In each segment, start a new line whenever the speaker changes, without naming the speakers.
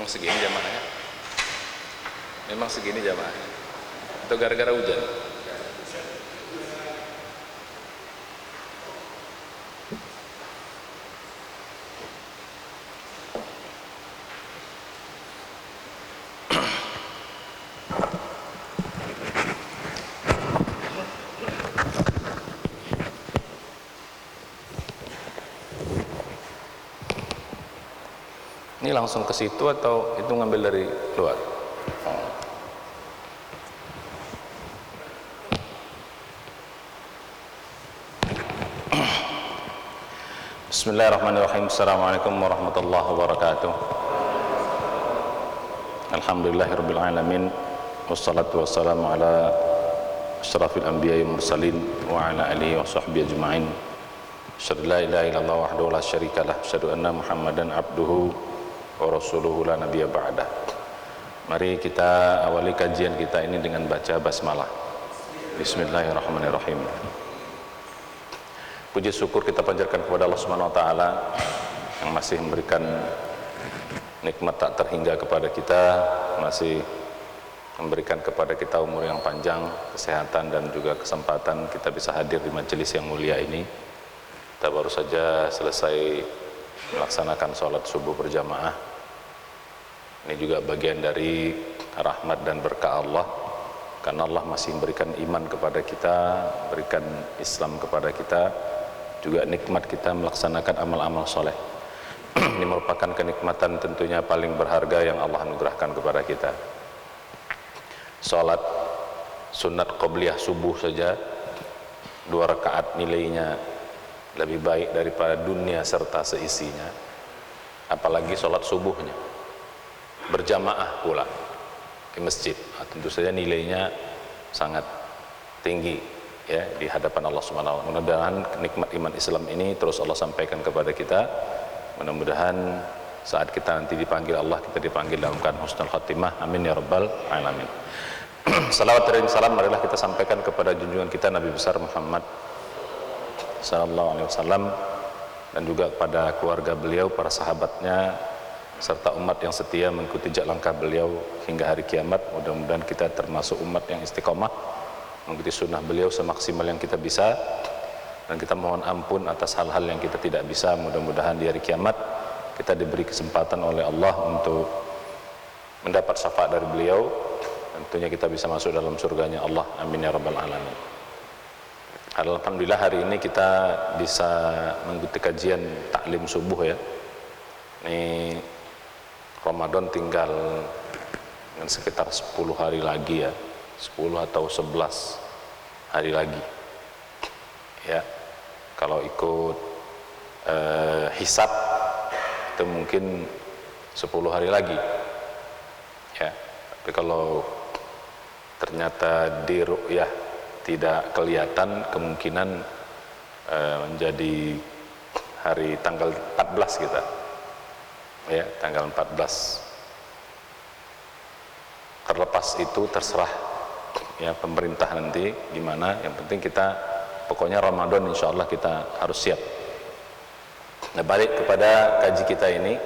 Memang segini jamaahnya? Memang segini jamaahnya? Atau gara-gara hujan? Ini langsung ke situ atau itu ngambil dari luar? Oh. Bismillahirrahmanirrahim. Assalamualaikum warahmatullahi wabarakatuh. Alhamdulillahirabbil alamin. Wassalatu wassalamu ala asyrafil anbiya'i wal mursalin wa ala alihi wa sahbihi ajma'in. Asyhadu la ilaha illallah wahdahu la syarikalah, asyhadu anna Muhammadan abduhu wa rasuluhu la nabiyya ba'dah. Mari kita awali kajian kita ini dengan baca basmalah. Bismillahirrahmanirrahim. Puji syukur kita panjatkan kepada Allah Subhanahu wa taala yang masih memberikan nikmat tak terhingga kepada kita, masih memberikan kepada kita umur yang panjang, kesehatan dan juga kesempatan kita bisa hadir di majelis yang mulia ini. Kita baru saja selesai melaksanakan sholat subuh berjamaah. Ini juga bagian dari rahmat dan berkah Allah, karena Allah masih memberikan iman kepada kita, berikan Islam kepada kita, juga nikmat kita melaksanakan amal-amal soleh. Ini merupakan kenikmatan tentunya paling berharga yang Allah anugerahkan kepada kita. Sholat sunat qobliyah subuh saja 2 rakaat nilainya lebih baik daripada dunia serta seisinya, apalagi sholat subuhnya berjamaah pula di masjid. Tentu saja nilainya sangat tinggi ya di hadapan Allah Subhanahu wa taala. Mudah-mudahan nikmat iman Islam ini terus Allah sampaikan kepada kita. Mudah-mudahan saat kita nanti dipanggil Allah, kita dipanggil dalam keadaan husnul khatimah. Amin ya rabbal alamin. Salawat dan salam marilah kita sampaikan kepada junjungan kita Nabi besar Muhammad sallallahu alaihi wasallam, dan juga kepada keluarga beliau, para sahabatnya, serta umat yang setia mengikuti jejak langkah beliau hingga hari kiamat. Mudah-mudahan kita termasuk umat yang istiqomah mengikuti sunnah beliau semaksimal yang kita bisa, dan kita mohon ampun atas hal-hal yang kita tidak bisa. Mudah-mudahan di hari kiamat kita diberi kesempatan oleh Allah untuk mendapat syafaat dari beliau, tentunya kita bisa masuk dalam surganya Allah. Amin ya rabbal alamin. Alhamdulillah hari ini kita bisa mengikuti kajian taklim subuh ya. Ini Ramadan tinggal sekitar 10 hari lagi ya, 10 atau 11 hari lagi ya. Kalau ikut hisab itu mungkin 10 hari lagi ya. Tapi kalau ternyata di ru'yah tidak kelihatan, kemungkinan menjadi hari tanggal 14 kita ya, tanggal 14. Terlepas itu terserah ya pemerintah nanti gimana, yang penting kita pokoknya Ramadan insya Allah kita harus siap. Nah, balik kepada kaji kita ini,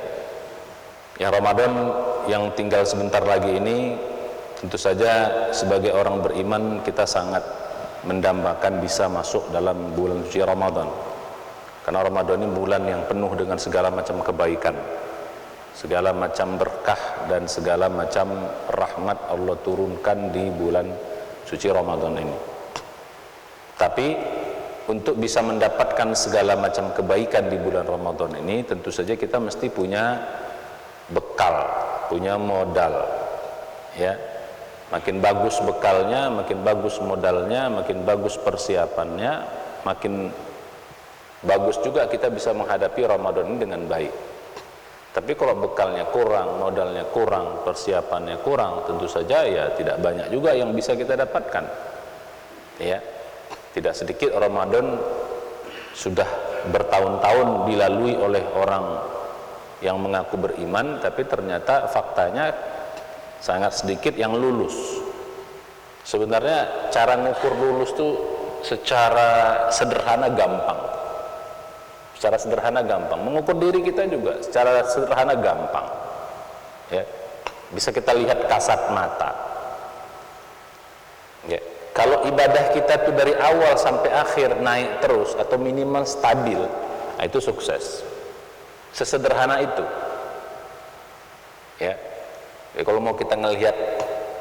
yang Ramadan yang tinggal sebentar lagi ini, tentu saja sebagai orang beriman kita sangat mendambakan bisa masuk dalam bulan suci Ramadan, karena Ramadan ini bulan yang penuh dengan segala macam kebaikan, segala macam berkah dan segala macam rahmat Allah turunkan di bulan suci Ramadan ini. Tapi untuk bisa mendapatkan segala macam kebaikan di bulan Ramadan ini, tentu saja kita mesti punya bekal, punya modal ya. Makin bagus bekalnya, makin bagus modalnya, makin bagus persiapannya, makin bagus juga kita bisa menghadapi Ramadan ini dengan baik. Tapi kalau bekalnya kurang, modalnya kurang, persiapannya kurang, tentu saja ya tidak banyak juga yang bisa kita dapatkan ya. Tidak sedikit Ramadan sudah bertahun-tahun dilalui oleh orang yang mengaku beriman, tapi ternyata faktanya sangat sedikit yang lulus. Sebenarnya cara ngukur lulus tuh secara sederhana gampang. Secara sederhana gampang. Mengukur diri kita juga secara sederhana gampang. ya, bisa kita lihat kasat mata. Ya, kalau ibadah kita tuh dari awal sampai akhir naik terus atau minimal stabil, nah itu sukses. Sesederhana itu. Ya. Jadi kalau mau kita ngelihat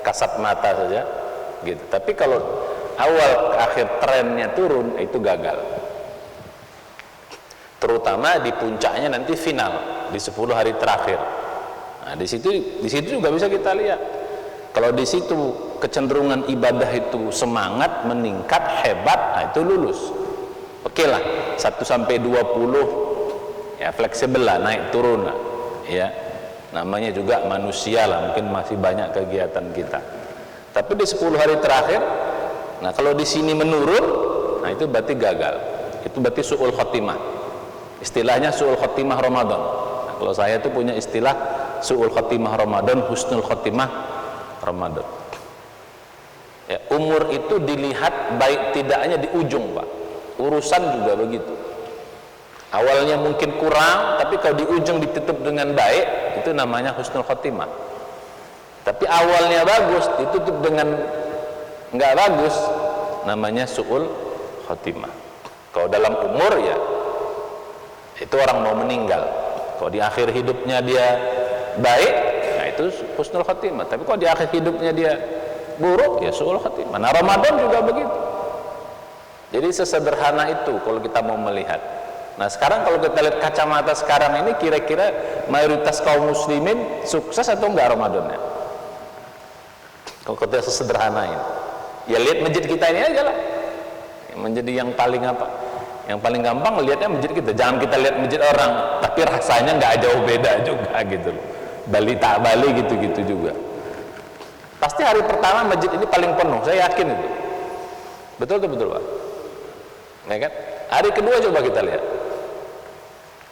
kasat mata saja, gitu. Tapi kalau awal ke akhir trennya turun, itu gagal. Terutama di puncaknya nanti final di 10 hari terakhir. Nah, di situ juga bisa kita lihat. Kalau di situ kecenderungan ibadah itu semangat, meningkat, hebat, nah itu lulus. Oke lah, 1 sampai 20 ya fleksibel lah, naik turun lah. Ya. Namanya juga manusia lah, mungkin masih banyak kegiatan kita. Tapi di 10 hari terakhir, nah kalau di sini menurun, nah itu berarti gagal. Itu berarti su'ul khotimah. Istilahnya su'ul khotimah Ramadan. Nah, kalau saya itu punya istilah su'ul khotimah Ramadan, husnul khotimah Ramadan. Ya, umur itu dilihat baik tidaknya di ujung, Pak. Urusan juga begitu. Awalnya mungkin kurang, tapi kalau di ujung ditutup dengan baik, itu namanya husnul khotimah. Tapi awalnya bagus, ditutup dengan nggak bagus, namanya su'ul khotimah. Kalau dalam umur ya, itu orang mau meninggal. Kalau di akhir hidupnya dia baik, nah itu husnul khotimah. Tapi kalau di akhir hidupnya dia buruk, ya su'ul khotimah. Nah Ramadan juga begitu. Jadi sesederhana itu kalau kita mau melihat. Nah sekarang kalau kita lihat kacamata sekarang ini, kira-kira mayoritas kaum muslimin sukses atau enggak Ramadannya? Kalau kita sesederhanain, ya lihat masjid kita ini aja lah, yang menjadi yang paling apa? Yang paling gampang lihatnya masjid kita. Jangan kita lihat masjid orang, tapi rasanya nggak jauh beda juga gitu loh. Bali tak Bali gitu-gitu juga. Pasti hari pertama masjid ini paling penuh, saya yakin itu. Betul tuh, betul Pak. Ya kan? Hari kedua coba kita lihat.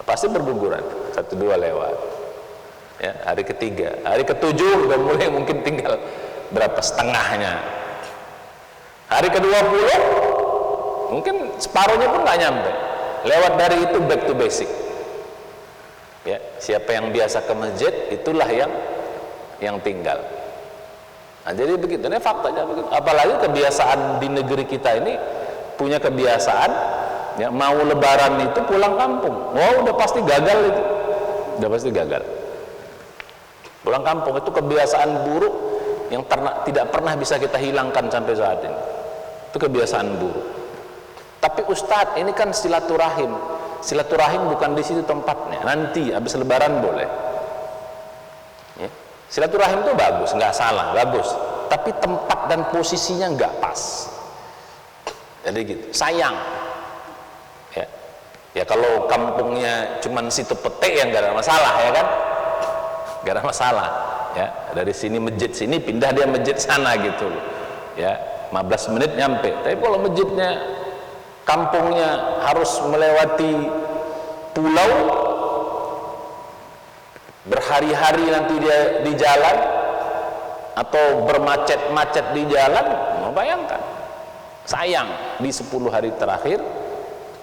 Pasti berguguran, 1-2 lewat. Ya, hari ketiga, hari ketujuh udah mulai mungkin tinggal berapa setengahnya. Hari ke-20 mungkin separuhnya pun nggak nyampe. Lewat dari itu back to basic. Ya, siapa yang biasa ke masjid itulah yang tinggal. Nah, jadi begitu, ini faktanya begitu. Apalagi kebiasaan di negeri kita ini punya kebiasaan, ya, mau lebaran itu pulang kampung. Wah, udah pasti gagal itu. Udah pasti gagal. Pulang kampung itu kebiasaan buruk yang tidak pernah bisa kita hilangkan sampai saat ini. Itu kebiasaan buruk. Tapi Ustadz, ini kan silaturahim. Silaturahim bukan di situ tempatnya. Nanti habis lebaran boleh. Ya. Silaturahim itu bagus, nggak salah, bagus. Tapi tempat dan posisinya nggak pas. Jadi gitu, sayang. Ya, ya kalau kampungnya cuman situ petik yang nggak ada masalah, ya kan? Nggak ada masalah. Ya, dari sini masjid sini pindah dia masjid sana gitu. Ya, 15 menit nyampe. Tapi kalau masjidnya kampungnya harus melewati pulau, berhari-hari nanti dia di jalan atau bermacet-macet di jalan, mau bayangkan. Sayang di 10 hari terakhir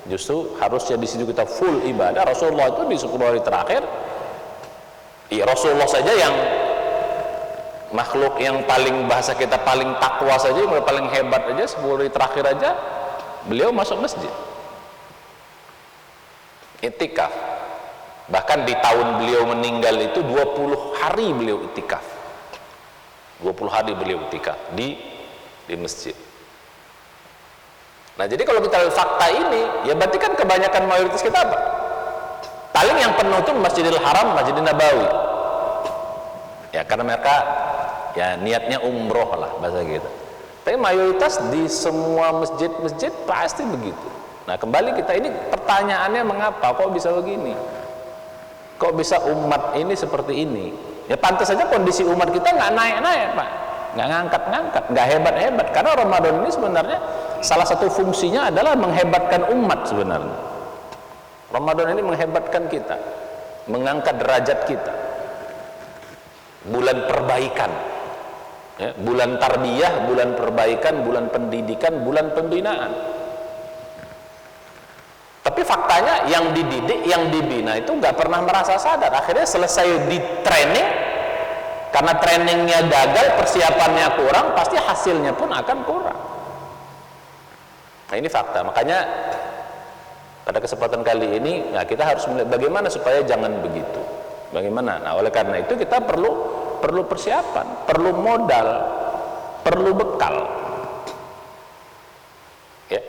justru harusnya di situ kita full ibadah. Rasulullah itu di 10 hari terakhir, ya Rasulullah saja yang makhluk yang paling, bahasa kita paling takwa saja, yang paling hebat aja 10 hari terakhir aja beliau masuk masjid itikaf. Bahkan di tahun beliau meninggal itu 20 hari beliau itikaf, 20 hari beliau itikaf di masjid. Nah jadi kalau kita lihat fakta ini, ya berarti kan kebanyakan mayoritas kita apa? Paling yang penuh itu Masjidil Haram, Masjidil Nabawi. Ya karena mereka ya niatnya umroh lah bahasa kita. Tapi mayoritas di semua masjid-masjid pasti begitu. Nah kembali kita ini pertanyaannya, mengapa kok bisa begini? Kok bisa umat ini seperti ini? Ya pantas saja kondisi umat kita nggak naik-naik Pak, nggak ngangkat-ngangkat, nggak hebat-hebat. Karena Ramadan ini sebenarnya salah satu fungsinya adalah menghebatkan umat sebenarnya. Ramadan ini menghebatkan kita, mengangkat derajat kita. Bulan perbaikan, ya, bulan tarbiyah, bulan perbaikan, bulan pendidikan, bulan pembinaan. Tapi faktanya yang dididik, yang dibina itu nggak pernah merasa sadar. Akhirnya selesai di training, Karena trainingnya gagal, persiapannya kurang, pasti hasilnya pun akan kurang. Nah, ini fakta. Makanya pada kesempatan kali ini, nah, kita harus melihat bagaimana supaya jangan begitu. Bagaimana? Nah, oleh karena itu kita perlu persiapan, perlu modal, perlu bekal. Ya.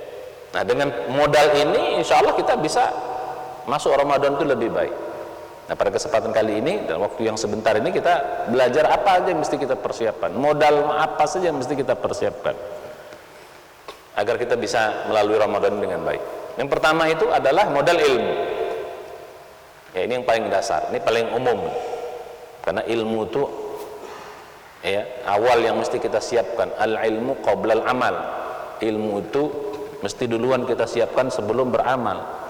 Nah, dengan modal ini insya Allah kita bisa masuk Ramadan itu lebih baik. Nah, pada kesempatan kali ini, dalam waktu yang sebentar ini, kita belajar apa aja yang mesti kita persiapkan, modal apa saja yang mesti kita persiapkan agar kita bisa melalui Ramadan dengan baik. Yang pertama itu adalah modal ilmu. Ya, ini yang paling dasar, ini paling umum. Karena ilmu itu ya, awal yang mesti kita siapkan, al-ilmu qoblal amal. Ilmu itu mesti duluan kita siapkan sebelum beramal.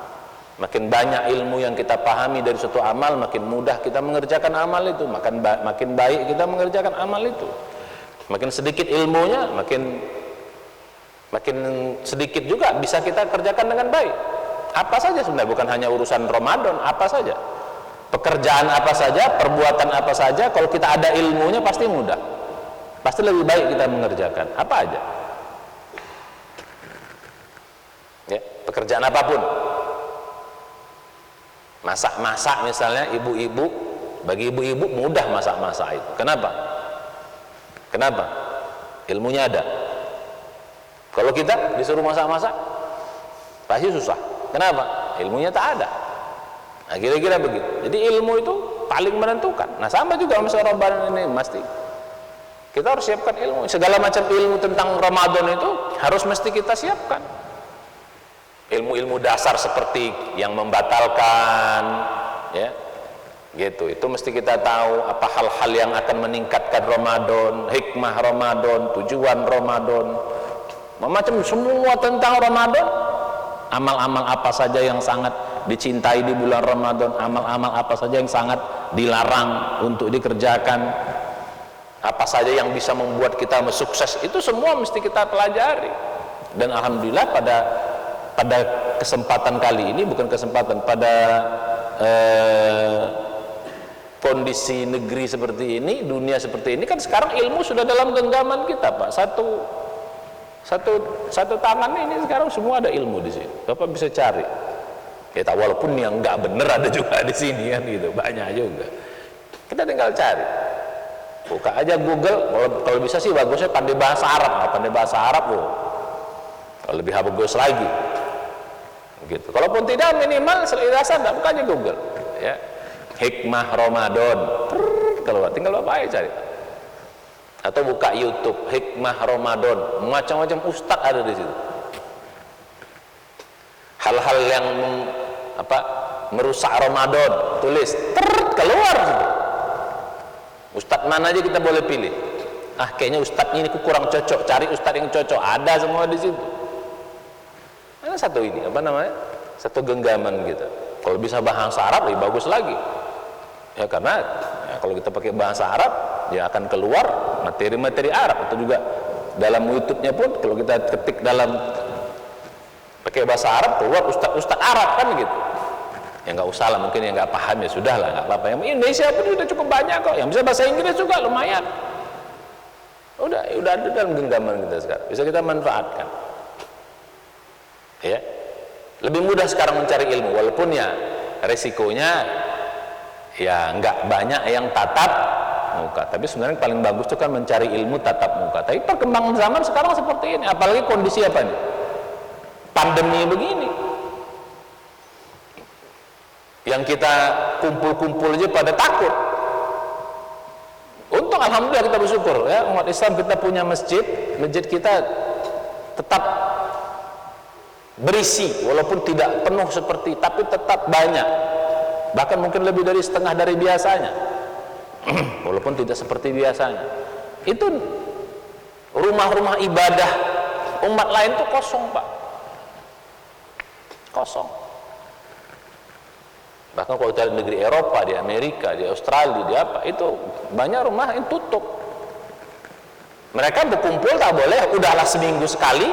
Makin banyak ilmu yang kita pahami dari suatu amal, makin mudah kita mengerjakan amal itu, makin baik kita mengerjakan amal itu. Makin sedikit ilmunya, makin sedikit juga bisa kita kerjakan dengan baik. Apa saja sebenarnya, bukan hanya urusan Ramadan, apa saja, pekerjaan apa saja, perbuatan apa saja, kalau kita ada ilmunya pasti mudah, pasti lebih baik kita mengerjakan apa aja. Ya, pekerjaan apapun, masak-masak misalnya, ibu-ibu, bagi ibu-ibu mudah masak-masak itu. Kenapa? Ilmunya ada. Kalau kita disuruh masak-masak pasti susah. Kenapa? Ilmunya tak ada. Nah, kira-kira begitu. Jadi ilmu itu paling menentukan. Nah, sama juga masalah Ramadan ini, mesti kita harus siapkan ilmu. Segala macam ilmu tentang Ramadan itu harus mesti kita siapkan. Ilmu-ilmu dasar seperti yang membatalkan, ya, gitu. Itu mesti kita tahu apa hal-hal yang akan meningkatkan Ramadan, hikmah Ramadan, tujuan Ramadan, macam semua tentang Ramadan. Amal-amal apa saja yang sangat dicintai di bulan Ramadan, amal-amal apa saja yang sangat dilarang untuk dikerjakan, apa saja yang bisa membuat kita sukses, itu semua mesti kita pelajari. Dan alhamdulillah pada kesempatan kali ini, bukan kesempatan, pada kondisi negeri seperti ini, dunia seperti ini, kan sekarang ilmu sudah dalam genggaman kita, Pak. Satu tangan ini sekarang semua ada ilmu di sini. Bapak bisa cari. Ya, walaupun yang nggak bener ada juga di sini kan, gitu, banyak juga. Kita tinggal cari. Buka aja Google. Kalau bisa sih bagusnya pandai bahasa Arab. Nah, pandai bahasa Arab, kalau lebih bagus lagi. Gitu. Kalaupun tidak, minimal selirasa, nggak buka aja Google. Ya, hikmah Ramadan. Kalau tinggal Bapak aja cari. Atau buka YouTube, hikmah Ramadan, macam-macam ustaz ada di situ. Hal-hal yang merusak Ramadan, tulis, keluar situ. Ustaz mana aja kita boleh pilih. Kayaknya ustaz ini kurang cocok, cari ustaz yang cocok, ada semua di situ. Ada satu ini, satu genggaman gitu. Kalau bisa bahasa Arab lebih bagus lagi. Ya, karena kalau kita pakai bahasa Arab, dia akan keluar materi-materi Arab. Atau juga dalam YouTube-nya pun kalau kita ketik dalam pakai bahasa Arab, keluar ustaz Arab kan gitu. Ya nggak usah lah, mungkin yang nggak paham ya sudah lah, nggak apa-apa. Yang Indonesia pun sudah cukup banyak kok, yang bisa bahasa Inggris juga lumayan. Udah ada dalam genggaman kita sekarang, bisa kita manfaatkan. Ya, lebih mudah sekarang mencari ilmu, walaupun ya resikonya ya nggak banyak yang tatap muka. Tapi sebenarnya paling bagus itu kan mencari ilmu tatap muka. Tapi perkembangan zaman sekarang seperti ini, apalagi kondisi apa nih? Pandemi begini. Yang kita kumpul-kumpul aja pada takut. Untung alhamdulillah kita bersyukur ya, umat Islam kita punya masjid kita tetap berisi, walaupun tidak penuh tapi tetap banyak. Bahkan mungkin lebih dari setengah dari biasanya. Walaupun tidak seperti biasanya. Itu rumah-rumah ibadah umat lain itu kosong, Pak. Kosong. Bahkan kalau kita di negeri Eropa, di Amerika, di Australia, di apa, itu banyak rumah yang tutup. Mereka berkumpul tak boleh, udahlah seminggu sekali,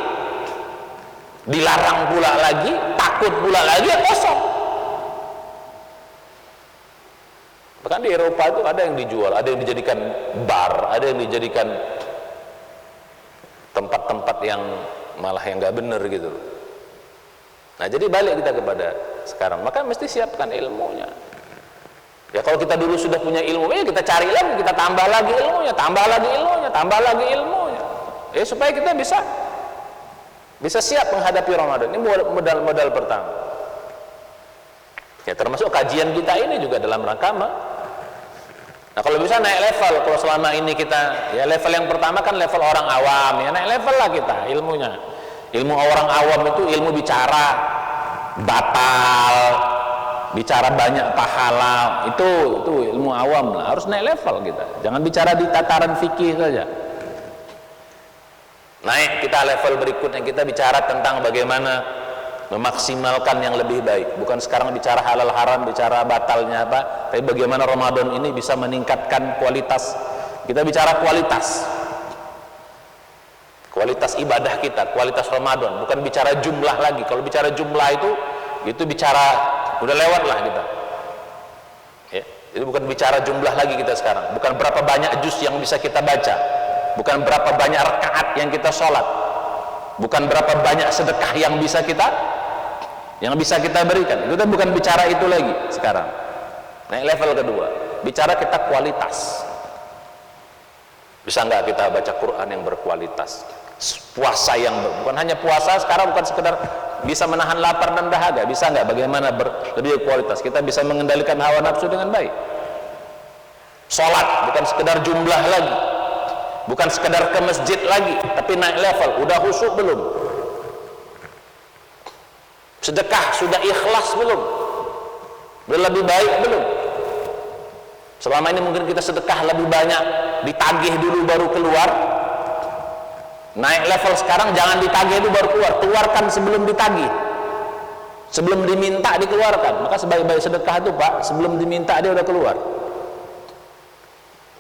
dilarang pula lagi, takut pula lagi, ya kosong. Bahkan di Eropa itu ada yang dijual, ada yang dijadikan bar, ada yang dijadikan tempat-tempat yang malah yang nggak bener gitu. Nah, jadi balik kita kepada sekarang, maka mesti siapkan ilmunya. Ya kalau kita dulu sudah punya ilmu, ya kita cari lagi, kita tambah lagi ilmunya, tambah lagi ilmunya, tambah lagi ilmunya. Ya supaya kita bisa siap menghadapi Ramadan. Ini modal pertama. Ya termasuk kajian kita ini juga dalam rangka. Nah kalau bisa naik level, kalau selama ini kita, ya level yang pertama kan level orang awam, ya naik level lah kita ilmunya. Ilmu orang awam itu ilmu bicara batal, bicara banyak pahala, itu ilmu awam lah, harus naik level kita. Jangan bicara di tataran fikih saja. Naik kita level berikutnya, kita bicara tentang bagaimana memaksimalkan yang lebih baik. Bukan sekarang bicara halal haram, bicara batalnya apa, tapi bagaimana Ramadan ini bisa meningkatkan kualitas. Kita bicara kualitas ibadah kita, kualitas Ramadan, bukan bicara jumlah lagi. Kalau bicara jumlah itu bicara udah lewat lah kita. Ya, itu bukan bicara jumlah lagi kita sekarang. Bukan berapa banyak juz yang bisa kita baca, bukan berapa banyak rakaat yang kita sholat, bukan berapa banyak sedekah yang bisa kita berikan. Kita bukan bicara itu lagi sekarang. Naik level kedua, bicara kita kualitas. Bisa nggak kita baca Quran yang berkualitas? Puasa yang bukan hanya puasa sekarang, bukan sekedar bisa menahan lapar dan dahaga. Bisa nggak bagaimana lebih kualitas? Kita bisa mengendalikan hawa nafsu dengan baik. Sholat bukan sekedar jumlah lagi, bukan sekedar ke masjid lagi, tapi naik level. Udah khusyuk belum? Sedekah sudah ikhlas belum? Udah lebih baik belum? Selama ini mungkin kita sedekah lebih banyak, ditagih dulu baru keluar. Naik level sekarang, jangan ditagih dulu baru keluar, keluarkan sebelum ditagih, sebelum diminta dikeluarkan. Maka sebaik-baik sedekah itu Pak, sebelum diminta dia udah keluar.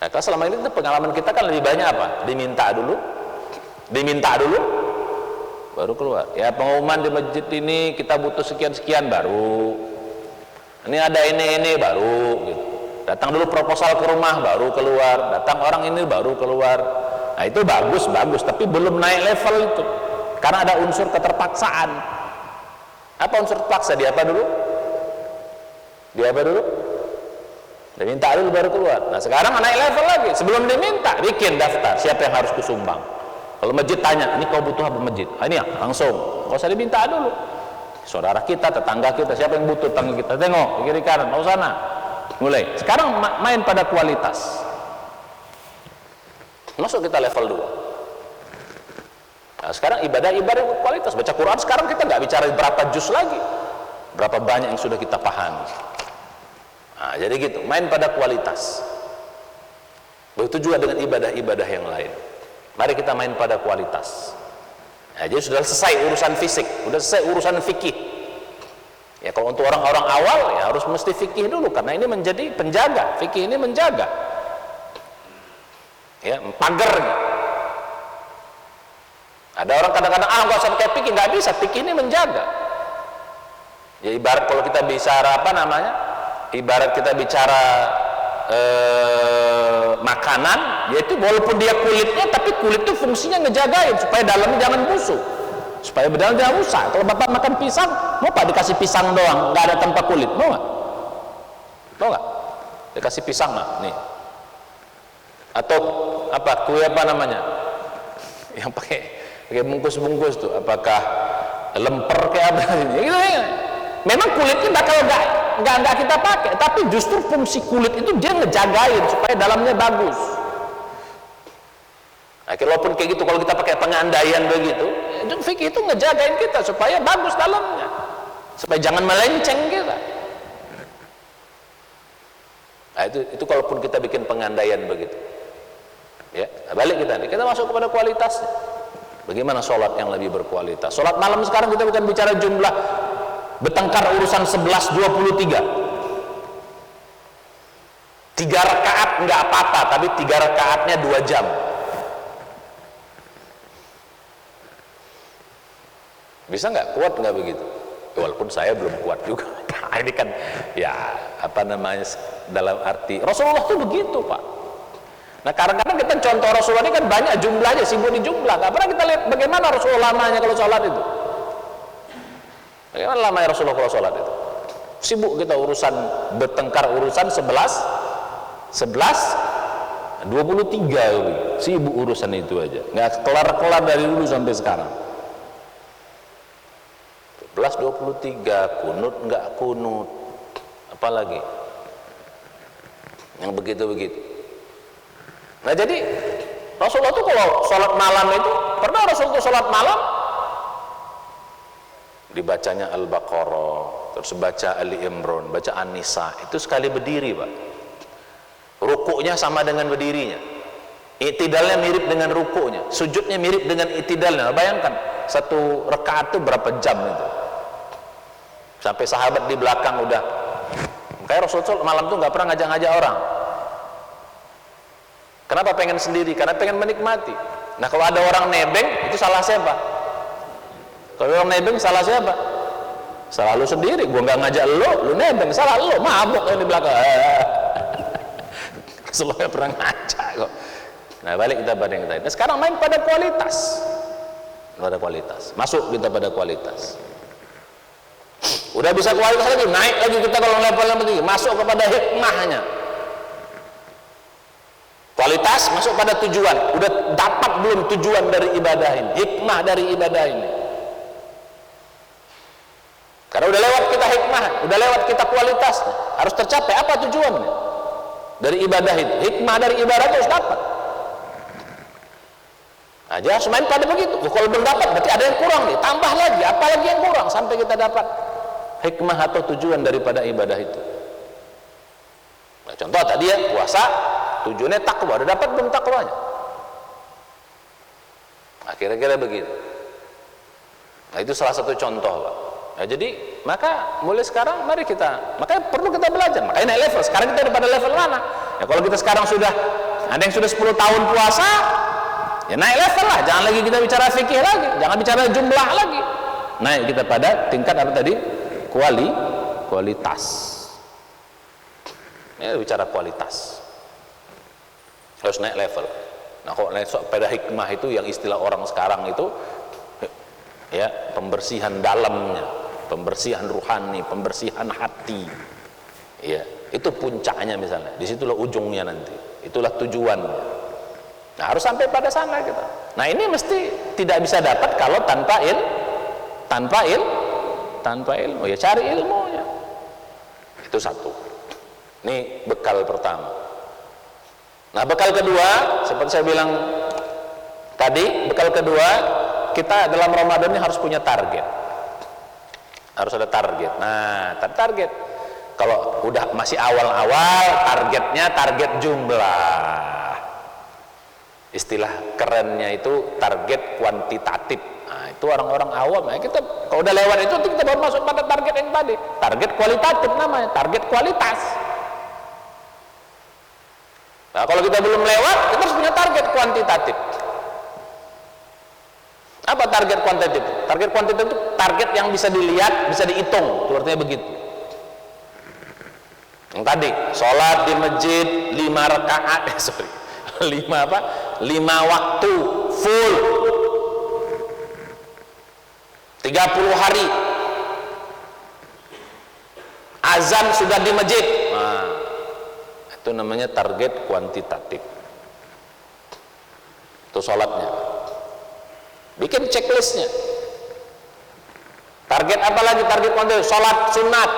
Nah, kalau selama ini pengalaman kita kan lebih banyak apa? Diminta dulu baru keluar. Ya pengumuman di masjid ini kita butuh sekian-sekian baru, ini ada ini baru gitu. Datang dulu proposal ke rumah baru keluar, datang orang ini baru keluar. Nah itu bagus, tapi belum naik level itu, karena ada unsur keterpaksaan. Apa unsur terpaksa? Dia apa dulu? Diminta dulu baru keluar. Nah sekarang naik level lagi, sebelum diminta bikin daftar siapa yang harus kusumbang. Kalau masjid tanya, ini kau butuh apa masjid? Ini ya langsung, nggak usah diminta dulu. Saudara kita, tetangga kita, siapa yang butuh, tetangga kita, tengok kiri kanan, mau sana. Mulai sekarang main pada kualitas. Masuk kita level 2. Nah, sekarang ibadah kualitas. Baca Quran sekarang kita nggak bicara berapa juz lagi, berapa banyak yang sudah kita pahami. Nah, jadi gitu, main pada kualitas. Begitu juga dengan ibadah-ibadah yang lain. Mari kita main pada kualitas. Nah, jadi sudah selesai urusan fisik, sudah selesai urusan fikih. Ya kalau untuk orang-orang awal ya harus mesti fikih dulu, karena ini menjadi penjaga. Fikih ini menjaga, ya pagar. Ada orang kadang-kadang nggak usah pakai fikih, nggak bisa. Fikih ini menjaga. Ya ibarat kalau kita bicara apa namanya, ibarat kita bicara makanan, yaitu walaupun dia kulitnya, tapi kulit itu fungsinya ngejagain supaya dalamnya jangan busuk, supaya dalamnya jangan rusak. Kalau bapak makan pisang, mau pak dikasih pisang doang, nggak ada tanpa kulit, mau nggak? Dikasih pisang nih, atau apa kue apa namanya, yang pakai bungkus-bungkus tuh, apakah lemper kayak apa? Gitu ya. Memang kulitnya bakal nggak kita pakai, tapi justru fungsi kulit itu dia ngejagain supaya dalamnya bagus. Nah, walaupun kayak gitu, kalau kita pakai pengandaian begitu, fikih itu ngejagain kita supaya bagus dalamnya, supaya jangan melenceng kita. Nah, itu kalaupun kita bikin pengandaian begitu, ya balik kita masuk kepada kualitasnya. Bagaimana sholat yang lebih berkualitas? Sholat malam sekarang kita bukan bicara jumlah, bertengkar urusan 11-23. 3 rakaat nggak apa-apa, tapi 3 rakaatnya 2 jam. Bisa nggak? Kuat nggak begitu? Walaupun saya belum kuat juga. Ini kan ya apa namanya, dalam arti Rasulullah tuh begitu, Pak. Nah, kadang-kadang kita contoh Rasulullah ini kan banyak jumlahnya, sibuk di jumlah. Nggak pernah kita lihat bagaimana Rasulullah lamanya kalau sholat itu. Bagaimana lamanya Rasulullah kalau sholat itu? Sibuk kita urusan bertengkar, urusan 23, sibuk urusan itu aja, nggak kelar-kelar dari dulu sampai sekarang. 11:23, kunut nggak kunut, apalagi yang begitu-begitu. Nah, jadi Rasulullah itu kalau sholat malam itu, pernah Rasulullah itu sholat malam dibacanya Al-Baqarah, terus baca Ali Imran, baca An-Nisa, itu sekali berdiri, Pak. Rukuknya sama dengan berdirinya, i'tidalnya mirip dengan rukuknya, sujudnya mirip dengan i'tidalnya. Bayangkan satu rakaat itu berapa jam itu, sampai sahabat di belakang udah kayak Rasulullah malam tuh nggak pernah ngajak-ngajak orang. Kenapa? Pengen sendiri, karena pengen menikmati. Nah, kalau ada orang nebeng, itu salah siapa? Kalau orang nebeng, salah siapa? Salah lu sendiri. Gua nggak ngajak lu nebeng, salah lu, mabuk yang di belakang. Rasulullah pernah ngajak kok. Nah, balik kita pada yang tadi. Nah, sekarang main pada kualitas, masuk kita pada kualitas. Udah bisa kualitas lagi, naik lagi kita kalau level yang begini, masuk kepada hikmahnya. Kualitas masuk pada tujuan, udah dapat belum tujuan dari ibadah ini, hikmah dari ibadah ini. Karena udah lewat kita hikmah, udah lewat kita kualitas, harus tercapai. Apa tujuannya dari ibadah itu? Hikmah dari ibadah itu harus dapat. Nah, dia harus main pada begitu. Kalau belum dapat, berarti ada yang kurang nih, tambah lagi, apalagi yang kurang sampai kita dapat hikmah atau tujuan daripada ibadah itu. Nah, contoh tadi ya, puasa tujuannya takwa, udah dapat belum takwanya? Nah, kira-kira begitu. Nah, itu salah satu contoh, Pak. Nah, jadi maka mulai sekarang mari kita, makanya perlu kita belajar, makanya naik level. Sekarang kita udah pada level mana? Ya, kalau kita sekarang sudah ada yang sudah 10 tahun puasa, ya naik level lah. Jangan lagi kita bicara fikih lagi, jangan bicara jumlah lagi. Naik kita pada tingkat apa tadi? Kualitas. Ini bicara kualitas. Harus naik level. Nah, kalau naik pada hikmah itu yang istilah orang sekarang itu ya, pembersihan dalamnya, pembersihan ruhani, pembersihan hati. Ya, itu puncaknya misalnya. Disitulah ujungnya nanti. Itulah tujuannya. Nah, harus sampai pada sana kita. Nah, ini mesti tidak bisa dapat kalau tanpa ilmu. Ya, cari ilmunya. Itu satu. Ini bekal pertama. Nah, bekal kedua, seperti saya bilang tadi, bekal kedua, kita dalam Ramadan ini harus punya target. Harus ada target. Nah, target. Kalau udah masih awal-awal, targetnya target jumlah. Istilah kerennya itu target kuantitatif. Nah, itu orang-orang awam. Nah, kita kalau udah lewat itu kita baru masuk pada target yang tadi. Target kualitatif namanya, target kualitas. Nah, kalau kita belum lewat, kita harus punya target kuantitatif. Apa target kuantitatif? Target kuantitatif itu target yang bisa dilihat, bisa dihitung. Itu artinya begitu. Yang tadi, sholat di masjid 5 rakaat, 5 waktu full 30 hari. Azan sudah di masjid. Nah, itu namanya target kuantitatif. Itu sholatnya. Bikin checklistnya. Target apa lagi? Target kuantitatif. Sholat sunat,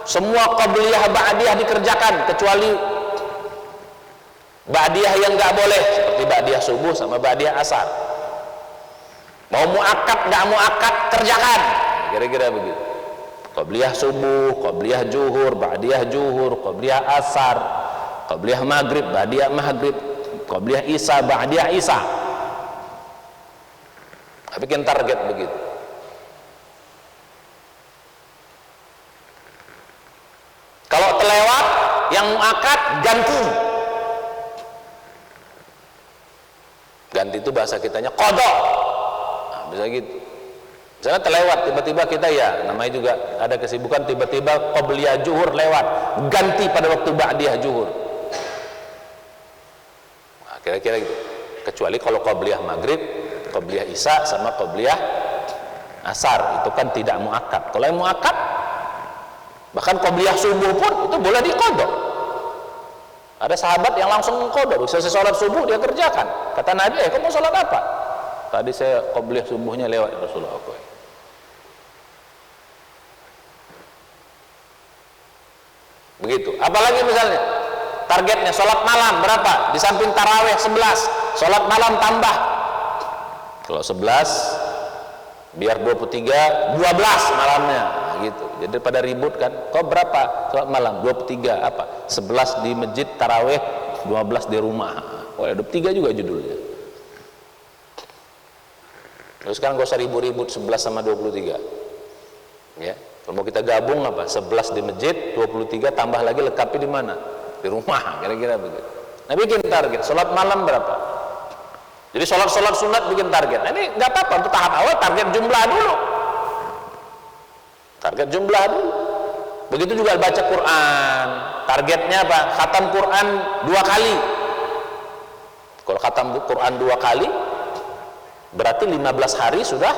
semua qabliyah ba'diyah dikerjakan kecuali ba'diyah yang nggak boleh, seperti ba'diyah subuh sama ba'diyah asar. Mau muakkad nggak muakkad kerjakan. Kira-kira begitu. Qabliyah subuh, qabliyah zuhur, ba'diyah zuhur, qabliyah asar, qabliyah maghrib, ba'diyah maghrib, qabliyah isya, ba'diyah isya. Bikin target begitu. Kalau terlewat yang muakkad ganti. Ganti itu bahasa kitanya qada. Nah, bisa gitu. Misalnya terlewat, tiba-tiba kita ya, namanya juga ada kesibukan, tiba-tiba qobliyah zuhur lewat, ganti pada waktu ba'diyah zuhur. Nah, kira-kira gitu. Kecuali kalau qobliyah maghrib, qobliyah isya sama qobliyah asar, itu kan tidak muakkad. Kalau yang muakkad, bahkan qobliyah subuh pun itu boleh diqodok. Ada sahabat yang langsung mengqodok, selesai sholat subuh dia kerjakan. Kata Nabi, kamu mau sholat apa? Tadi saya qobliyah subuhnya lewat ya Rasulullah. Begitu. Apalagi misalnya targetnya sholat malam berapa? Di samping taraweh 11, sholat malam tambah. Kalau 11 biar 23, 12 malamnya. Nah, gitu. Jadi pada ribut kan, kok berapa sholat malam? 23 apa? 11 di masjid taraweh, 12 di rumah. Oh, 23 juga judulnya. Terus sekarang gak usah ribut-ribut 11 sama 23. Ya. Kalau mau kita gabung apa? 11 di masjid, 23 tambah lagi lengkapi di mana? Di rumah, kira-kira begitu. Nah, bikin target. Sholat malam berapa? Jadi sholat sunat bikin target. Nah, ini nggak apa-apa, untuk tahap awal target jumlah dulu. Target jumlah dulu. Begitu juga baca Quran. Targetnya apa? Khatam Quran 2 kali. Kalau khatam Quran 2 kali, berarti 15 hari sudah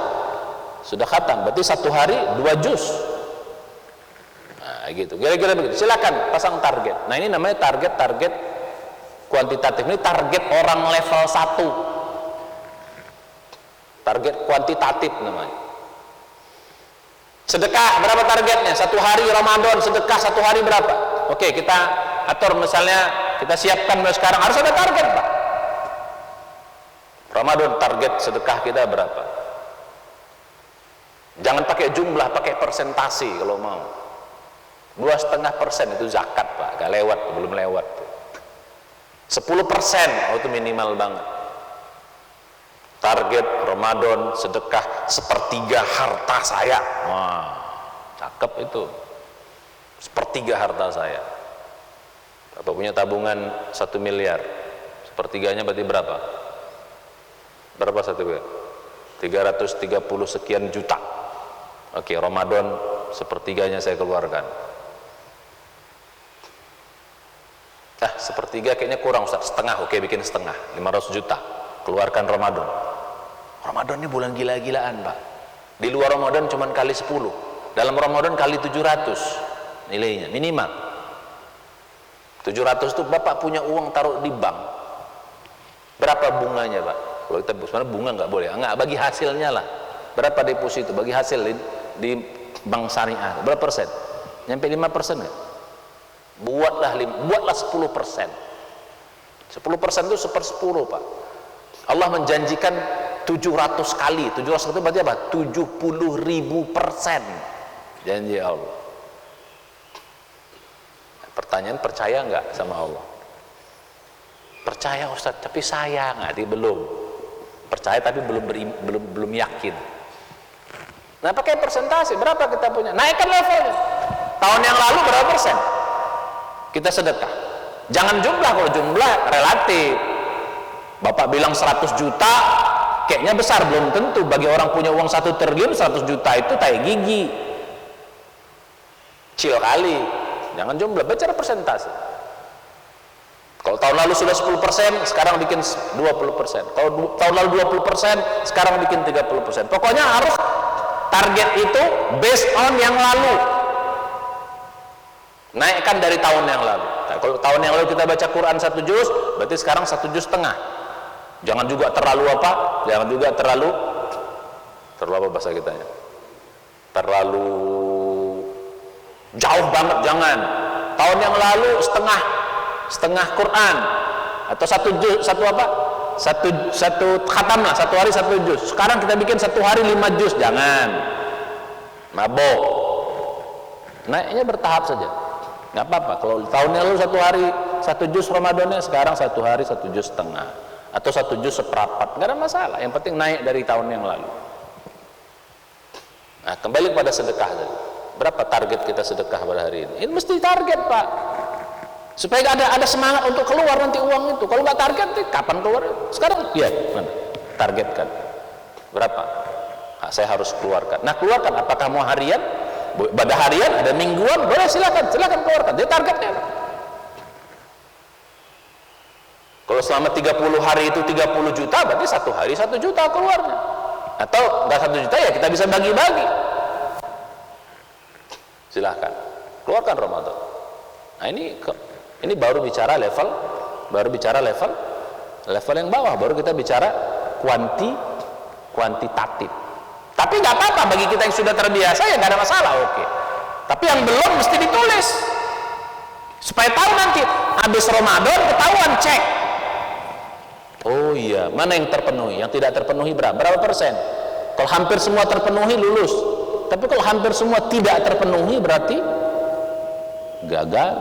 khatam. Berarti 1 hari 2 juz. Gitu, kira-kira begitu. Silakan pasang target. Nah, ini namanya target kuantitatif. Ini target orang level 1. Target kuantitatif namanya. Sedekah berapa targetnya? 1 hari Ramadan sedekah 1 hari berapa? Oke, kita atur, misalnya kita siapkan mulai sekarang harus ada target, Pak. Ramadan target sedekah kita berapa? Jangan pakai jumlah, pakai persentasi kalau mau. 2,5% itu zakat, Pak. Gak lewat, belum lewat. 10%, itu minimal banget. Target Ramadan sedekah 1/3 harta saya. Wah, cakep itu. 1/3 harta saya. Bapak punya tabungan 1 miliar. 1/3-nya berarti berapa? Berapa 1 miliar? 330 sekian juta. Oke, Ramadan 1/3-nya saya keluarkan. Nah, 1/3 kayaknya kurang, Ustaz. Setengah, oke, bikin setengah, 500 juta. Keluarkan Ramadan. Ramadan ini bulan gila-gilaan, Pak. Di luar Ramadan cuma kali 10. Dalam Ramadan kali 700 nilainya, minimal. 700 itu Bapak punya uang taruh di bank. Berapa bunganya, Pak? Kalau kita sebenarnya bunga nggak boleh. Nggak, bagi hasilnya lah. Berapa deposito? Bagi hasil di bank syariah. Berapa persen? Nyampe 5% nggak? Buatlah 10%. 10% itu 1/10, Pak. Allah menjanjikan 700 kali. 700 itu berarti apa? 70.000% janji Allah. Pertanyaan, percaya nggak sama Allah? Percaya, Ustaz, tapi sayang nggak? Belum. Percaya tapi belum yakin. Nah, pakai persentase. Berapa kita punya? Naikkan levelnya. Tahun yang lalu berapa persen kita sedekah? Jangan jumlah, kalau jumlah relatif. Bapak bilang 100 juta kayaknya besar, belum tentu. Bagi orang punya uang 1 triliun 100 juta itu tai gigi, kecil kali. Jangan jumlah, bicara persentase. Kalau tahun lalu sudah 10%, sekarang bikin 20%. Kalau tahun lalu 20%, sekarang bikin 30%. Pokoknya harus target itu based on yang lalu. Naikkan dari tahun yang lalu. Nah, kalau tahun yang lalu kita baca Quran 1 juz, berarti sekarang 1,5 juz. Jangan juga terlalu apa? Jangan juga terlalu apa bahasa kitanya? Terlalu jauh banget, jangan. Tahun yang lalu setengah Quran atau 1 juz, satu khatam lah, 1 hari 1 juz. Sekarang kita bikin 1 hari 5 juz, jangan. Mabok. Naiknya bertahap saja. Nggak apa-apa. Kalau tahun yang lalu 1 hari 1 juz Ramadannya, sekarang 1 hari 1,5 juz atau 1 juz 1/4, nggak ada masalah. Yang penting naik dari tahun yang lalu. Nah, kembali pada sedekah tadi. Berapa target kita sedekah pada hari ini? Ini mesti target, Pak, supaya ada semangat untuk keluar nanti uang itu. Kalau nggak target, kapan keluar? Sekarang ya mana targetkan berapa? Nah, saya harus keluarkan. Nah, keluarkan, apakah mau harian? Pada harian, ada mingguan, boleh, silakan keluarkan. Dia targetnya. Kalau selama 30 hari itu 30 juta, berarti 1 hari 1 juta keluarnya. Atau nggak 1 juta, ya kita bisa bagi-bagi. Silahkan keluarkan Ramadan. Nah, ini baru bicara level yang bawah. Baru kita bicara kuantitatif. Tapi nggak apa-apa bagi kita yang sudah terbiasa, ya nggak ada masalah, oke. Tapi yang belum mesti ditulis supaya tahu nanti habis Ramadan ketahuan, cek. Oh iya, mana yang terpenuhi, yang tidak terpenuhi berapa persen. Kalau hampir semua terpenuhi, lulus. Tapi kalau hampir semua tidak terpenuhi, berarti gagal.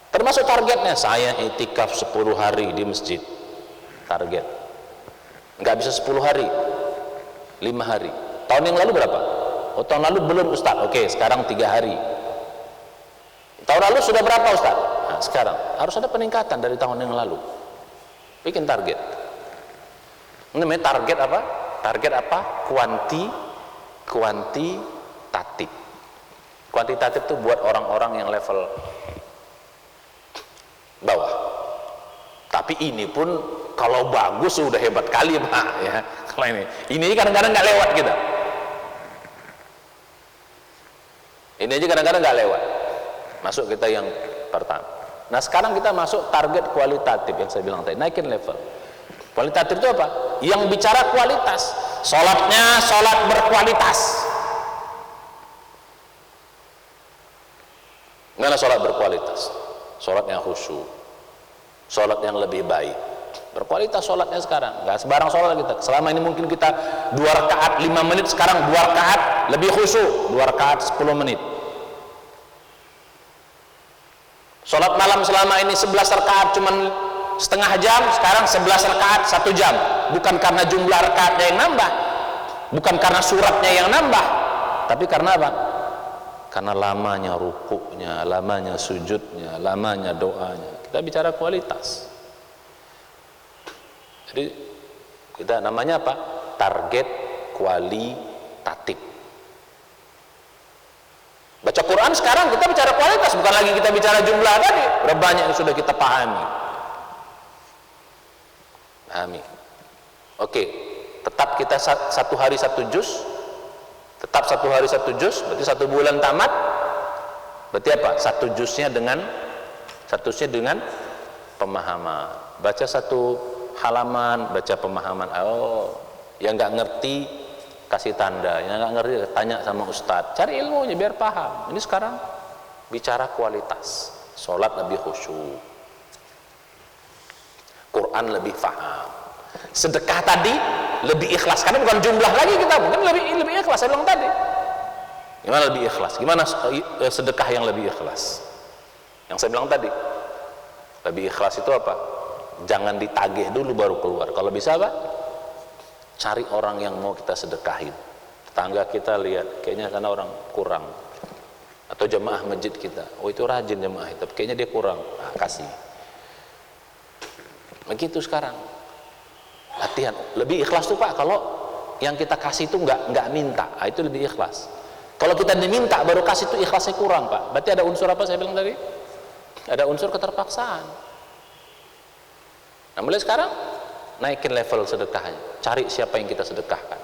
Termasuk targetnya, saya itikaf 10 hari di masjid. Target nggak bisa 10 hari, 5 hari. Tahun yang lalu berapa? Oh, tahun lalu belum Ustaz. Oke, sekarang 3 hari. Tahun lalu sudah berapa Ustaz? Nah, sekarang harus ada peningkatan dari tahun yang lalu. Bikin target. Ini namanya target apa? Target apa? Kuantitatif. Kuantitatif itu buat orang-orang yang level bawah. Tapi ini pun kalau bagus sudah hebat kali, Pak, ya. Kalau ini kadang-kadang nggak lewat kita. Ini aja kadang-kadang nggak lewat. Masuk kita yang pertama. Nah, sekarang kita masuk target kualitatif yang saya bilang tadi, naikin level. Kualitatif itu apa? Yang bicara kualitas. Sholatnya sholat berkualitas. Mana sholat berkualitas? Sholat yang khusyuk, sholat yang lebih baik, berkualitas sholatnya sekarang. Nggak sembarang sholat kita. Selama ini mungkin kita 2 rakaat 5 menit, sekarang 2 rakaat lebih khusyuk, 2 rakaat 10 menit. Sholat malam selama ini 11 rakaat cuman setengah jam, sekarang 11 rakaat 1 jam. Bukan karena jumlah rakaatnya yang nambah, bukan karena suratnya yang nambah, tapi karena apa? Karena lamanya rukuknya, lamanya sujudnya, lamanya doanya. Kita bicara kualitas. Jadi kita namanya apa? Target kualitatif. Baca Quran sekarang kita bicara kualitas, bukan lagi kita bicara jumlah tadi. Berapa banyak yang sudah kita pahami. Oke, tetap kita 1 hari 1 juz. Tetap 1 hari 1 juz, berarti 1 bulan tamat. Berarti apa? 1 juznya dengan pemahaman. Baca 1 halaman, baca pemahaman. Oh, yang nggak ngerti kasih tanda, yang nggak ngerti tanya sama ustadz, cari ilmunya biar paham. Ini sekarang bicara kualitas. Sholat lebih khusyuk, Quran lebih paham, sedekah tadi lebih ikhlas, karena bukan jumlah lagi kita, mungkin lebih ikhlas. Saya bilang tadi, gimana lebih ikhlas? Gimana sedekah yang lebih ikhlas? Yang saya bilang tadi, lebih ikhlas itu apa? Jangan ditagih dulu baru keluar. Kalau bisa apa? Cari orang yang mau kita sedekahin. Tetangga kita lihat, kayaknya sana orang kurang. Atau jemaah masjid kita, oh itu rajin jemaah itu, kayaknya dia kurang. Nah, kasih. Begitu sekarang. Latihan. Lebih ikhlas tuh Pak, kalau yang kita kasih itu nggak minta. Nah, itu lebih ikhlas. Kalau kita diminta baru kasih itu ikhlasnya kurang Pak. Berarti ada unsur apa saya bilang tadi? Ada unsur keterpaksaan. Nah, mulai sekarang naikin level sedekahnya, cari siapa yang kita sedekahkan.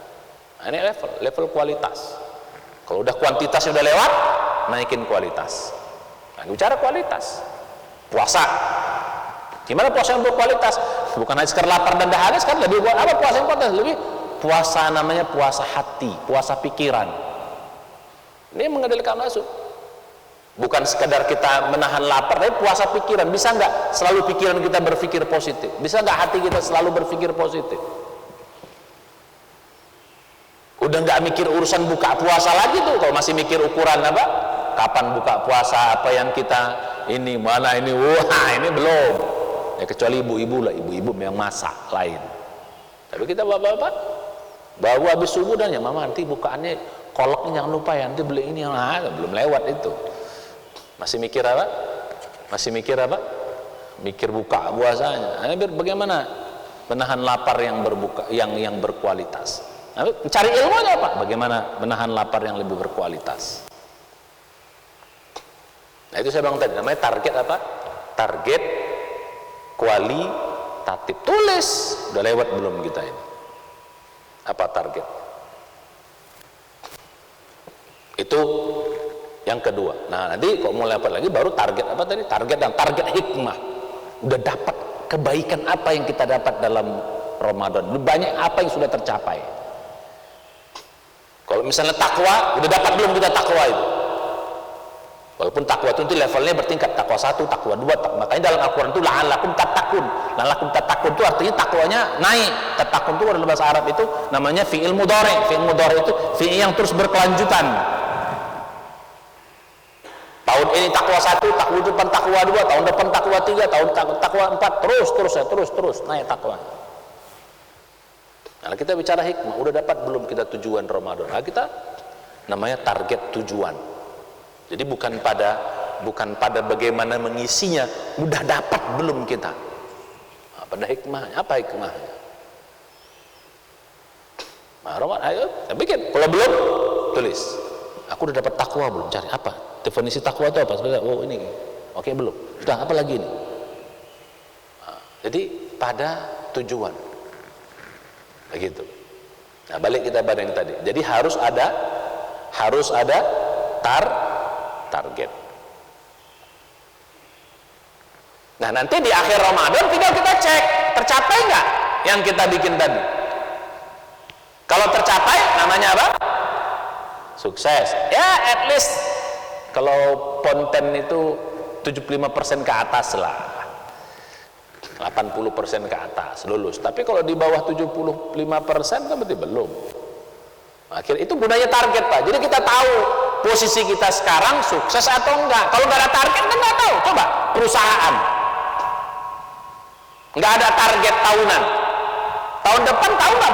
Nah, ini level kualitas. Kalau udah kuantitasnya udah lewat, naikin kualitas. Nah, bicara kualitas. Puasa, gimana puasa yang berkualitas? Bukan hanya sekedar lapar dan dahaga, sekarang lebih buat apa puasa yang kualitas? Lebih puasa namanya puasa hati, puasa pikiran. Ini mengendalikan nafsu. Bukan sekedar kita menahan lapar, tapi puasa pikiran. Bisa nggak selalu pikiran kita berpikir positif? Bisa nggak hati kita selalu berpikir positif? Udah nggak mikir urusan buka puasa lagi tuh. Kalau masih mikir ukuran apa? Kapan buka puasa? Apa yang kita ini mana ini? Wah, ini belum. Ya kecuali ibu-ibu lah, ibu-ibu yang masak lain. Tapi kita bapak-bapak baru habis subuh dan ya mama nanti bukaannya kolaknya jangan lupa ya, nanti beli ini yang belum lewat itu. Masih mikir apa? Mikir buka puasanya. Nah, bagaimana menahan lapar yang berbuka, yang berkualitas? Cari ilmunya apa? Bagaimana menahan lapar yang lebih berkualitas. Nah itu saya bilang tadi, namanya target apa? Target kualitatif. Tulis, udah lewat belum kita ini? Apa target? Itu yang kedua. Nah nanti kalau mau lewat lagi baru target apa tadi? Target dan target hikmah. Udah dapat kebaikan apa yang kita dapat dalam Ramadan? Banyak apa yang sudah tercapai? Kalau misalnya takwa, udah dapat belum kita takwa itu? Walaupun takwa itu levelnya bertingkat, takwa 1, takwa 2, makanya dalam Al-Quran itu la'allakum tattaqun. La'allakum tattaqun itu artinya takwanya naik. Tattaqun itu dalam bahasa Arab itu namanya fi'il mudhari'. Fi'il mudhari' itu fi'il yang terus berkelanjutan. Tahun ini takwa 1, takwa depan takwa 2, tahun depan takwa 3, tahun takwa 4, terus naik takwa. Nah, kita bicara hikmah, udah dapat belum kita tujuan Ramadan? Nah, kita namanya target tujuan. Jadi bukan pada bagaimana mengisinya, udah dapat belum kita? Nah, pada hikmahnya, apa hikmahnya? Nah, Ramadan, ayo, kita bikin. Kalau belum, tulis. Aku udah dapat takwa belum? Cari apa? Definisi takwa itu apa? Oh ini, oke belum? Sudah, apa lagi ini? Nah, jadi pada tujuan. Begitu. Nah, balik kita pada yang tadi. Jadi harus ada target. Nah, nanti di akhir Ramadan tinggal kita cek tercapai nggak yang kita bikin tadi. Kalau tercapai namanya apa? Sukses. Ya, at least kalau konten itu 75% ke atas lah. 80% ke atas lulus. Tapi kalau di bawah 75% kan berarti belum. Akhirnya itu gunanya target, Pak. Jadi kita tahu posisi kita sekarang sukses atau enggak. Kalau nggak ada target kan nggak tahu. Coba perusahaan nggak ada target tahunan. Tahun depan tahu nggak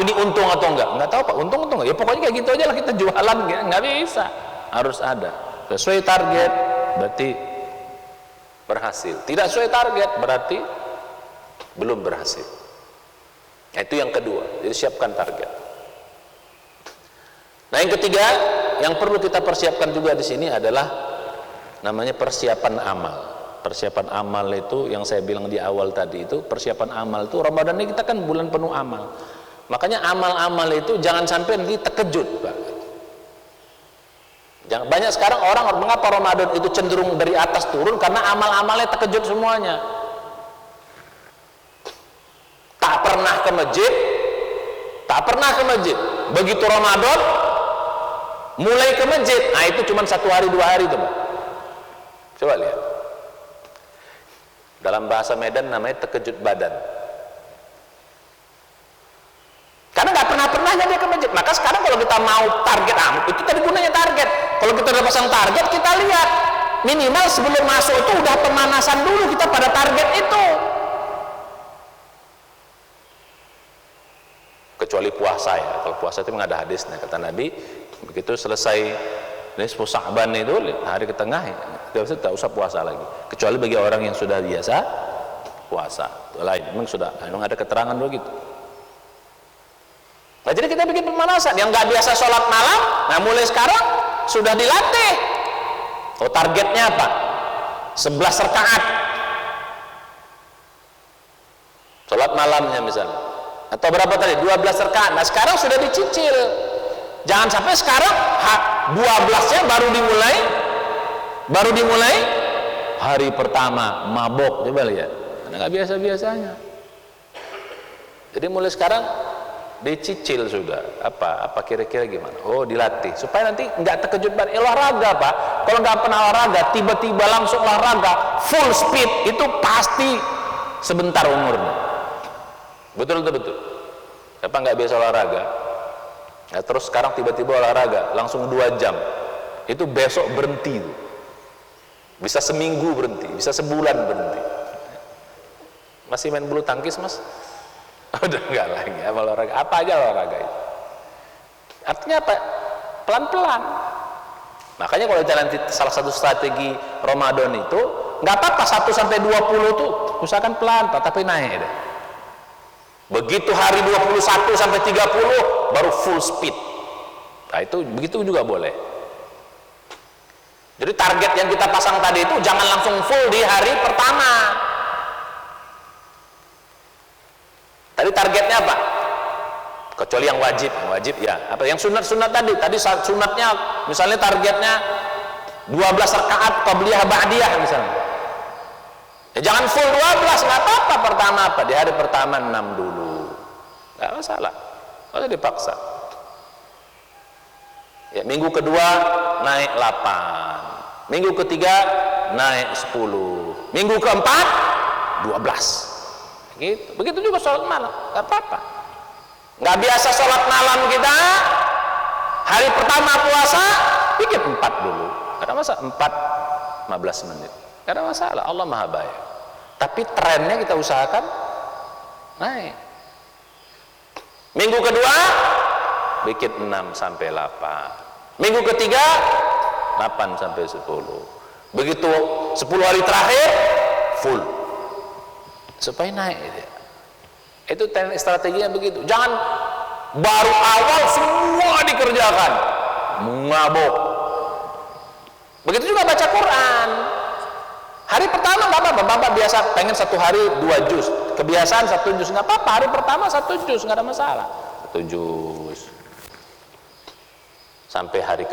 ini untung atau enggak? Nggak tahu, Pak. Untung atau enggak? Ya pokoknya kayak gitu aja lah kita jualan. Nggak bisa. Harus ada. Sesuai target berarti berhasil. Tidak sesuai target berarti belum berhasil. Nah, itu yang kedua. Jadi siapkan target. Nah, yang ketiga yang perlu kita persiapkan juga di sini adalah namanya persiapan amal. Persiapan amal itu yang saya bilang di awal tadi itu, persiapan amal itu Ramadan ini kita kan bulan penuh amal. Makanya amal-amal itu jangan sampai nanti terkejut, Pak. Banyak sekarang orang mengapa Ramadan itu cenderung dari atas turun karena amal-amalnya terkejut semuanya. Tak pernah ke masjid. Begitu Ramadan mulai ke masjid. Nah, itu cuma 1 hari 2 hari itu, Pak. Coba lihat. Dalam bahasa Medan namanya terkejut badan. Karena nggak pernahnya dia ke masjid. Maka sekarang kalau kita mau target itu tadi gunanya target. Kalau kita udah pasang target, kita lihat minimal sebelum masuk itu udah pemanasan dulu kita pada target itu. Kecuali puasa ya. Kalau puasa itu memang ada hadisnya, kata Nabi, begitu selesai nisfu Sya'ban itu hari ke tengah tidak usah puasa lagi. Kecuali bagi orang yang sudah biasa puasa. Lain memang ada keterangan begitu. Nah, jadi kita bikin pemanasan yang nggak biasa sholat malam. Nah, mulai sekarang sudah dilatih. Oh, targetnya apa? 11 rakaat sholat malamnya misalnya. Atau berapa tadi? 12 rakaat. Nah, sekarang sudah dicicil. Jangan sampai sekarang 12-nya baru dimulai hari pertama mabok. Coba lihat. Karena nggak biasa-biasanya. Jadi mulai sekarang dicicil sudah. Apa kira-kira gimana? Oh, dilatih supaya nanti nggak terkejut banget. Olahraga, Pak. Kalau nggak pernah olahraga, tiba-tiba langsung olahraga full speed, itu pasti sebentar umurnya. Betul. Apa nggak biasa olahraga? Nah, terus sekarang tiba-tiba olahraga langsung 2 jam. Itu besok berhenti. Bisa seminggu berhenti, bisa sebulan berhenti. Masih main bulu tangkis, Mas? Udah enggak lagi. Olahraga apa aja olahraga itu. Artinya apa? Pelan-pelan. Makanya kalau jalan salah satu strategi Ramadan itu nggak apa-apa 1 sampai 20 tuh usahakan pelan, tapi naik deh. Begitu hari 21 sampai 30 baru full speed. Nah itu begitu juga boleh. Jadi target yang kita pasang tadi itu jangan langsung full di hari pertama. Tadi targetnya apa? Kecuali yang wajib ya. Apa yang sunat tadi? Tadi sunatnya misalnya targetnya 12 rakaat qabliyah ba'diyah misalnya. Ya jangan full 12, nggak apa-apa pertama apa. Di hari pertama 6 dulu. Nggak masalah. Nggak usah dipaksa. Ya, minggu kedua naik 8. Minggu ketiga naik 10. Minggu keempat 12. Gitu. Begitu juga sholat malam, nggak apa-apa. Nggak biasa sholat malam kita hari pertama puasa bikin 4 dulu. Karena masa 15 menit. Karena masalah, Allah Maha Baik. Tapi trennya kita usahakan naik. Minggu kedua bikin 6 sampai 8. Minggu ketiga 8 sampai 10. Begitu 10 hari terakhir full. Supaya naik gitu. Itu strateginya begitu. Jangan baru awal semua dikerjakan. Mabuk. Begitu juga baca Quran. Hari pertama nggak apa-apa, Bapak biasa pengen 1 hari 2 juz. Kebiasaan 1 juz nggak apa-apa. Hari pertama 1 juz nggak ada masalah. 1 juz. Sampai hari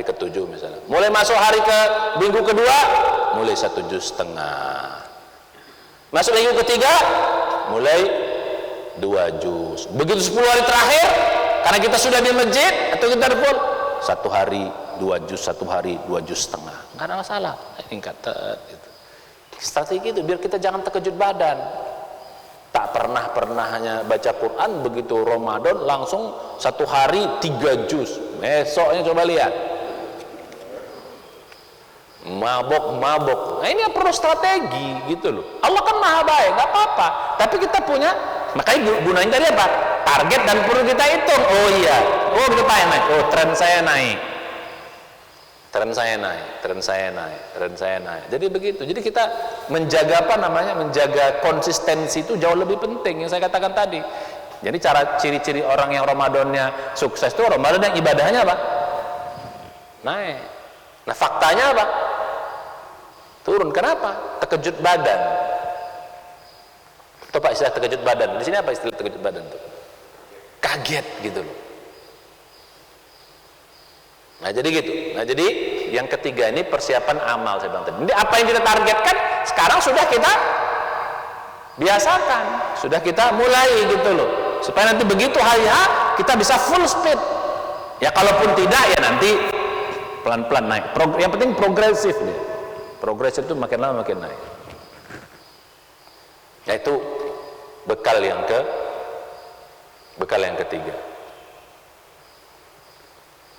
ke-7 misalnya. Mulai masuk hari ke minggu kedua, mulai 1 juz setengah. Masuk minggu ketiga, mulai 2 juz. Begitu 10 hari terakhir, karena kita sudah di masjid atau kita full, 1 hari 2 juz, 1 hari 2 juz setengah. Nggak ada masalah. Tingkatan gitu. Strategi itu biar kita jangan terkejut badan. Tak pernah hanya baca Quran, begitu Ramadan langsung 1 hari 3 juz. Besoknya coba lihat. Mabok. Nah ini perlu strategi gitu loh. Allah kan Maha Baik, nggak apa-apa. Tapi kita punya, makanya gunanya tadi apa? Target dan perlu kita hitung. Oh iya, oh kita naik. Oh tren saya naik. Jadi begitu. Jadi kita menjaga menjaga konsistensi itu jauh lebih penting yang saya katakan tadi. Jadi ciri-ciri orang yang Ramadannya sukses itu Ramadan yang ibadahnya apa? Naik. Nah faktanya apa? Turun. Kenapa? Terkejut badan. Itu Pak istilah terkejut badan. Di sini apa istilah terkejut badan tuh? Kaget gitu loh. Nah jadi gitu. Nah jadi yang ketiga ini persiapan amal saya bilang tadi. Jadi apa yang kita targetkan sekarang sudah kita biasakan, sudah kita mulai gitu loh. Supaya nanti begitu hari H kita bisa full speed. Ya kalaupun tidak ya nanti pelan-pelan naik. Yang penting progresif dia. Progresif itu makin lama makin naik. Yaitu bekal yang ketiga.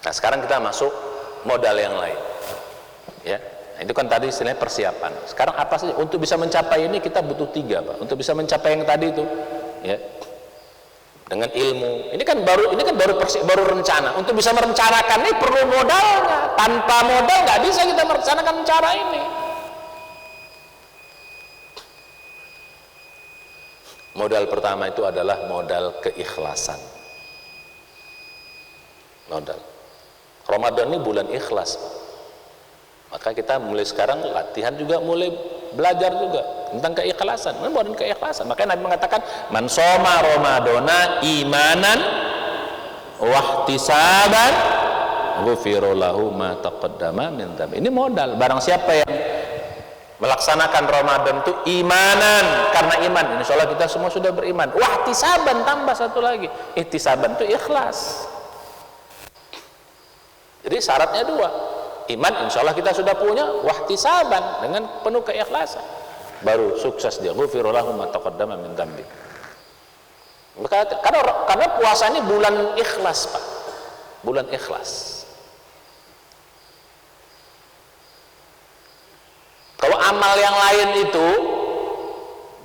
Nah sekarang kita masuk modal yang lain. Ya, nah, itu kan tadi istilahnya persiapan. Sekarang apa saja untuk bisa mencapai ini kita butuh 3 Pak. Untuk bisa mencapai yang tadi itu, ya, dengan ilmu. Ini kan baru rencana. Untuk bisa merencanakan ini perlu modalnya. Tanpa modal nggak bisa kita merencanakan cara ini. Modal pertama itu adalah modal keikhlasan. Modal. Ramadan ini bulan ikhlas, Pak. Maka kita mulai sekarang latihan juga, mulai belajar juga tentang keikhlasan. Ini bukan keikhlasan. Makanya Nabi mengatakan, "Man shoma Ramadana imanan wahtisaban, ghufira lahu ma taqaddama min dzambi." Ini modal. Barang siapa yang melaksanakan Ramadan itu imanan, karena iman. Insyaallah kita semua sudah beriman. Wahtisaban, tambah satu lagi. Ihtisaban itu ikhlas. Jadi syaratnya 2. Iman insya Allah kita sudah punya, wahtisaban dengan penuh keikhlasan, baru sukses dia. Ghufira lahu ma taqaddama min dzambi. Karena puasa ini bulan ikhlas, Pak. Bulan ikhlas. Kalau amal yang lain itu,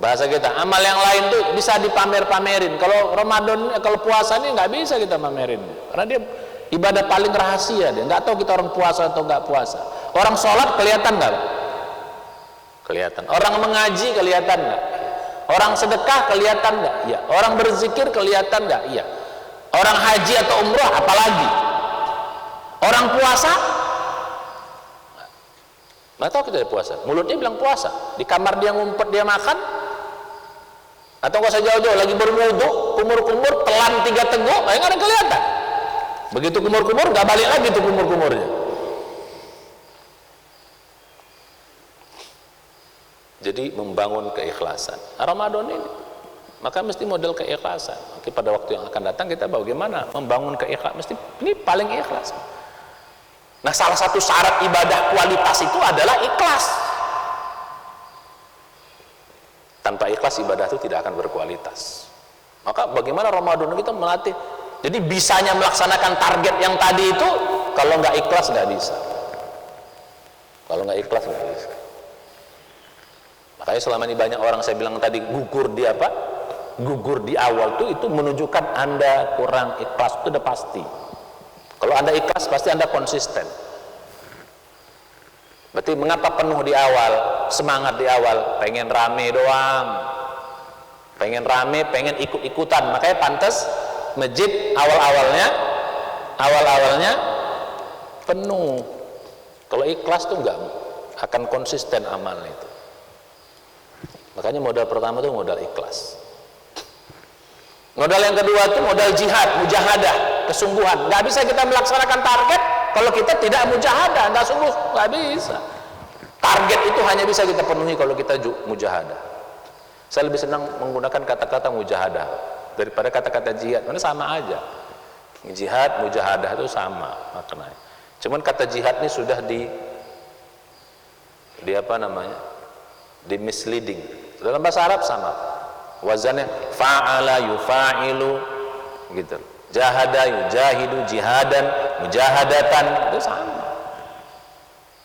bahasa kita, amal yang lain itu bisa dipamer-pamerin. Kalau Ramadan, kalau puasa ini nggak bisa kita pamerin, karena dia ibadah paling rahasia. Dia nggak tahu kita orang puasa atau nggak puasa. Orang sholat kelihatan nggak? Kelihatan. Orang mengaji kelihatan nggak? Orang sedekah kelihatan nggak? Iya. Orang berzikir kelihatan nggak? Iya. Orang haji atau umrah apalagi. Orang puasa, nggak tahu kita puasa, mulutnya bilang puasa, di kamar dia ngumpet dia makan, atau nggak usah jauh-jauh lagi berwudu, kumur-kumur, telan 3 teguk, nggak ada kelihatan. Begitu kumur-kumur nggak balik lagi tuh kumur-kumurnya. Jadi membangun keikhlasan. Ramadan ini, maka mesti model keikhlasan. Oke, pada waktu yang akan datang kita bagaimana membangun keikhlasan, mesti ini paling ikhlas. Nah, salah satu syarat ibadah kualitas itu adalah ikhlas. Tanpa ikhlas ibadah itu tidak akan berkualitas. Maka bagaimana Ramadan kita melatih? Jadi bisanya melaksanakan target yang tadi itu, kalau nggak ikhlas nggak bisa. Kalau nggak ikhlas nggak bisa. Makanya selama ini banyak orang saya bilang tadi gugur di apa? Gugur di awal itu menunjukkan Anda kurang ikhlas, itu udah pasti. Kalau Anda ikhlas pasti Anda konsisten. Berarti mengapa penuh di awal, semangat di awal, pengen rame doang, pengen rame, pengen ikut-ikutan, makanya pantas masjid awal-awalnya penuh. Kalau ikhlas tuh enggak akan konsisten amal itu. Makanya modal pertama tuh modal ikhlas. Modal yang kedua itu modal jihad, mujahadah, kesungguhan. Nggak bisa kita melaksanakan target kalau kita tidak mujahadah, nggak sungguh, nggak bisa. Target itu hanya bisa kita penuhi kalau kita mujahadah. Saya lebih senang menggunakan kata-kata mujahadah daripada kata-kata jihad, karena sama aja. Jihad, mujahadah itu sama maknanya. Cuman kata jihad ini sudah di apa namanya? Di misleading. Dalam bahasa Arab sama. Wazannya fa'ala yufa'ilu gitu. Jahada yujahidu jihadan, mujahadatan, itu sama.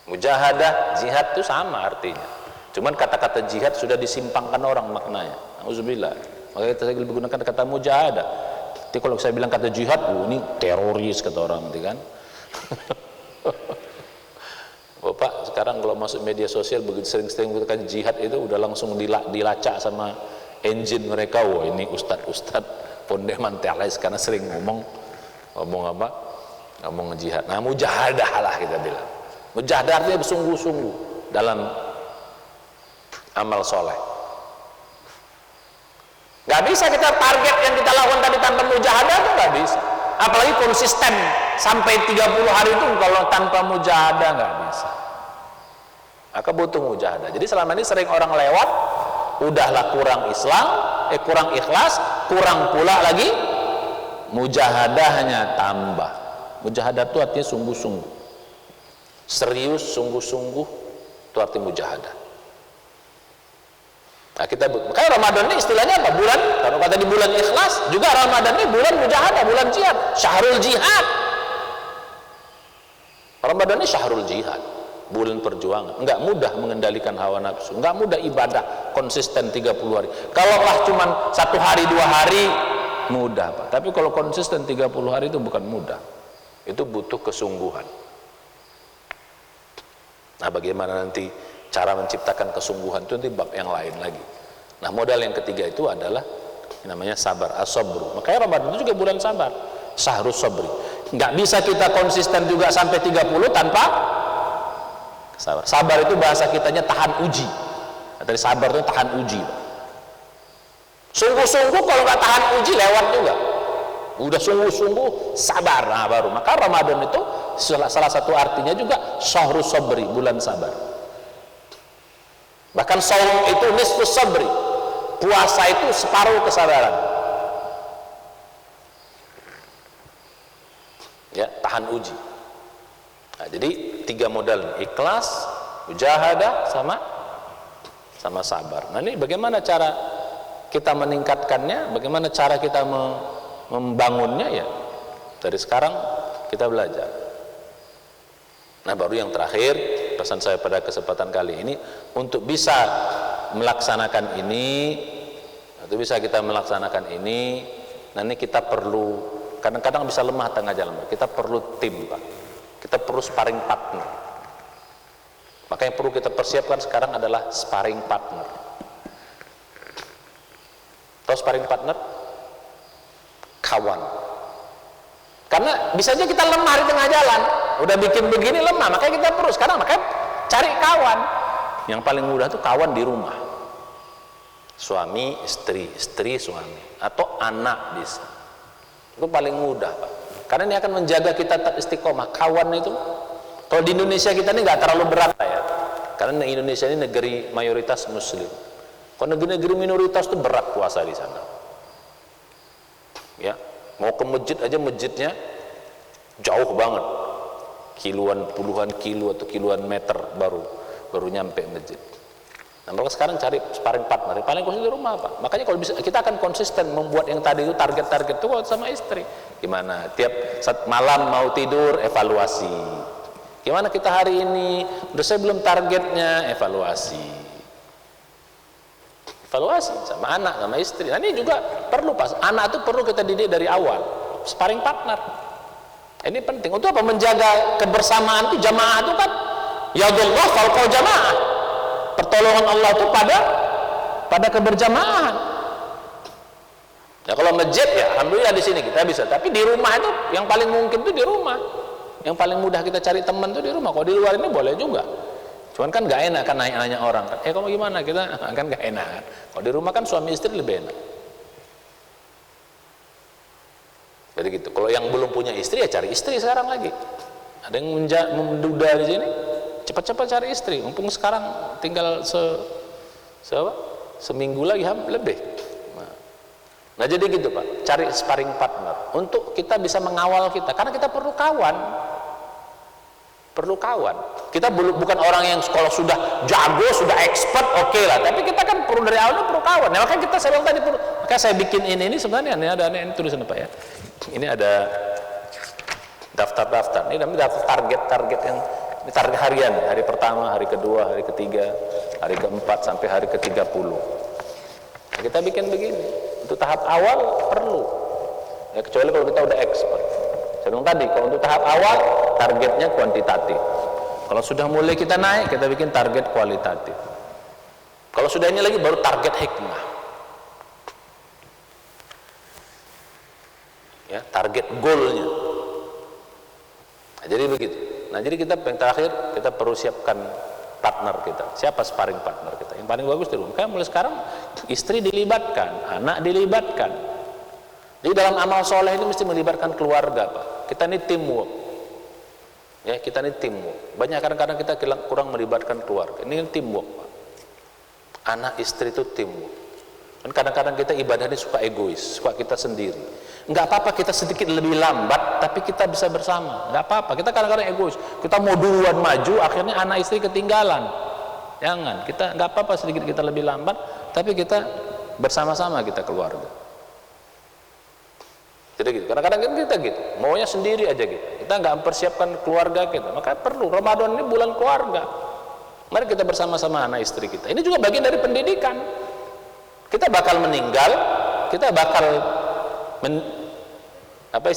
Mujahadah, jihad itu sama artinya. Cuman kata-kata jihad sudah disimpangkan orang maknanya. Auzubillah. Makanya kita lebih gunakan kata mujahadah. Jadi kalau saya bilang kata jihad, ini teroris kata orang nanti kan. Bapak sekarang kalau masuk media sosial begitu sering-sering menggunakan jihad itu udah langsung dilacak sama engine mereka. Wah, ini ustad-ustad pondek mantelis karena sering ngomong apa? Ngomong jihad. Nah, mujahadah lah kita bilang. Mujahadah artinya bersungguh-sungguh dalam amal soleh. Gak bisa kita target yang kita lakukan tadi tanpa mujahadah itu gak bisa. Apalagi konsisten sampai 30 hari itu kalau tanpa mujahadah nggak bisa. Maka butuh mujahadah. Jadi selama ini sering orang lewat, udahlah kurang Islam, kurang ikhlas, kurang pula lagi mujahadahnya tambah. Mujahadah itu artinya sungguh-sungguh, serius, sungguh-sungguh, itu arti mujahadah. Nah, makanya Ramadan ini istilahnya apa? Bulan, kalau kata di bulan ikhlas, juga Ramadan ini bulan mujahadah, bulan jihad, syahrul jihad. Ramadan ini syahrul jihad, bulan perjuangan. Enggak mudah mengendalikan hawa nafsu, enggak mudah ibadah konsisten 30 hari. Kalau lah cuman 1 hari 2 hari mudah, Pak. Tapi kalau konsisten 30 hari itu bukan mudah. Itu butuh kesungguhan. Nah, bagaimana nanti cara menciptakan kesungguhan itu nanti bab yang lain lagi. Nah, modal yang ketiga itu adalah namanya sabar, as-sabru. Makanya Ramadan itu juga bulan sabar, syahrus sabri. Nggak bisa kita konsisten juga sampai 30 tanpa sabar. Sabar itu bahasa kitanya tahan uji. Dari sabar itu tahan uji. Sungguh-sungguh kalau nggak tahan uji lewat juga. Udah sungguh-sungguh sabar, nah baru. Maka Ramadan itu salah satu artinya juga syahrus sabri, bulan sabar. Bahkan saum itu nisfus sabri, puasa itu separuh kesabaran. Ya, tahan uji. Nah, jadi 3 modal, ikhlas, mujahadah, sama sabar. Nah, ini bagaimana cara kita meningkatkannya, bagaimana cara kita membangunnya, ya dari sekarang kita belajar. Nah, baru yang terakhir, pesan saya pada kesempatan kali ini, untuk bisa melaksanakan ini, nanti kita perlu, kadang-kadang bisa lemah tengah jalan, kita perlu tim, Pak. Kita perlu sparring partner. Maka yang perlu kita persiapkan sekarang adalah sparring partner. Tahu sparring partner? Kawan. Karena bisa aja kita lemah di tengah jalan, udah bikin begini lemah, makanya kita perlu sekarang, makanya cari kawan. Yang paling mudah tuh kawan di rumah, suami istri, istri suami, atau anak bisa. Itu paling mudah, Pak. Karena ini akan menjaga kita tetap istiqomah. Kawan itu, kalau di Indonesia kita ini nggak terlalu berat ya, karena Indonesia ini negeri mayoritas Muslim. Kalau negeri-negeri minoritas itu berat puasa di sana. Ya, mau ke masjid aja masjidnya jauh banget, puluhan kilo atau kiloan meter baru nyampe masjid. Nah, maka sekarang cari sparring partner, paling konsisten di rumah, Pak. Makanya kalau bisa kita akan konsisten membuat yang tadi itu target-target itu sama istri. Gimana? Tiap saat malam mau tidur evaluasi. Gimana kita hari ini? Udah saya belum targetnya, evaluasi. Evaluasi sama anak, sama istri. Nah, ini juga perlu, Pak. Anak itu perlu kita didik dari awal. Sparring partner. Ini penting. Untuk apa? Menjaga kebersamaan itu, jamaah itu kan yadullah fawqa jamaah. Pertolongan Allah itu pada keberjamahan. Ya kalau masjid ya alhamdulillah di sini kita bisa, tapi di rumah itu yang paling mungkin itu di rumah. Yang paling mudah kita cari teman itu di rumah. Kalau di luar ini boleh juga. Cuman kan gak enak kan nanya orang kan. Kamu gimana? Kita kan gak enak kan. Kalau di rumah kan suami istri lebih enak. Jadi gitu. Kalau yang belum punya istri ya cari istri sekarang lagi. Ada yang menduda di sini, cepat-cepat cari istri. Mumpung sekarang tinggal seminggu lagi lebih. Nah jadi gitu, Pak. Cari sparring partner untuk kita bisa mengawal kita. Karena kita perlu kawan. Perlu kawan. Kita bukan orang yang kalau sudah jago, sudah expert, oke lah. Tapi kita kan perlu dari awalnya perlu kawan. Nah, makanya kita saya bilang tadi perlu. Makanya saya bikin ini sebenarnya ini tulisan apa ya? Ini ada daftar-daftar. Ini namanya target-target yang ini target harian. Hari pertama, hari kedua, hari ketiga, hari keempat sampai hari ke-30. Nah, kita bikin begini. Untuk tahap awal perlu. Ya, kecuali kalau kita udah expert. Saya bilang tadi, kalau untuk tahap awal targetnya kuantitatif. Kalau sudah mulai kita naik, kita bikin target kualitatif. Kalau sudah ini lagi baru target hikmah. Ya, target goalnya. Nah, jadi begitu. Nah, jadi kita yang terakhir kita perlu siapkan partner kita. Siapa sparring partner kita? Yang paling bagus di rumah. Kayak mulai sekarang istri dilibatkan, anak dilibatkan. Jadi dalam amal soleh itu mesti melibatkan keluarga, Pak. Kita ini teamwork. Ya, kita ini teamwork. Banyak kadang-kadang kita kurang melibatkan keluarga. Ini teamwork, Pak. Anak istri itu teamwork. Dan kadang-kadang kita ibadah ini suka egois, suka kita sendiri. Enggak apa-apa kita sedikit lebih lambat, tapi kita bisa bersama. Enggak apa-apa. Kita kadang-kadang egois. Kita mau duluan maju, akhirnya anak istri ketinggalan. Jangan. Kita enggak apa-apa sedikit kita lebih lambat, tapi kita bersama-sama kita keluarga. Jadi gitu. Kadang-kadang kita gitu, maunya sendiri aja gitu. Kita nggak mempersiapkan keluarga kita. Maka perlu Ramadan ini bulan keluarga. Mari kita bersama-sama anak istri kita. Ini juga bagian dari pendidikan. Kita bakal meninggal, kita bakal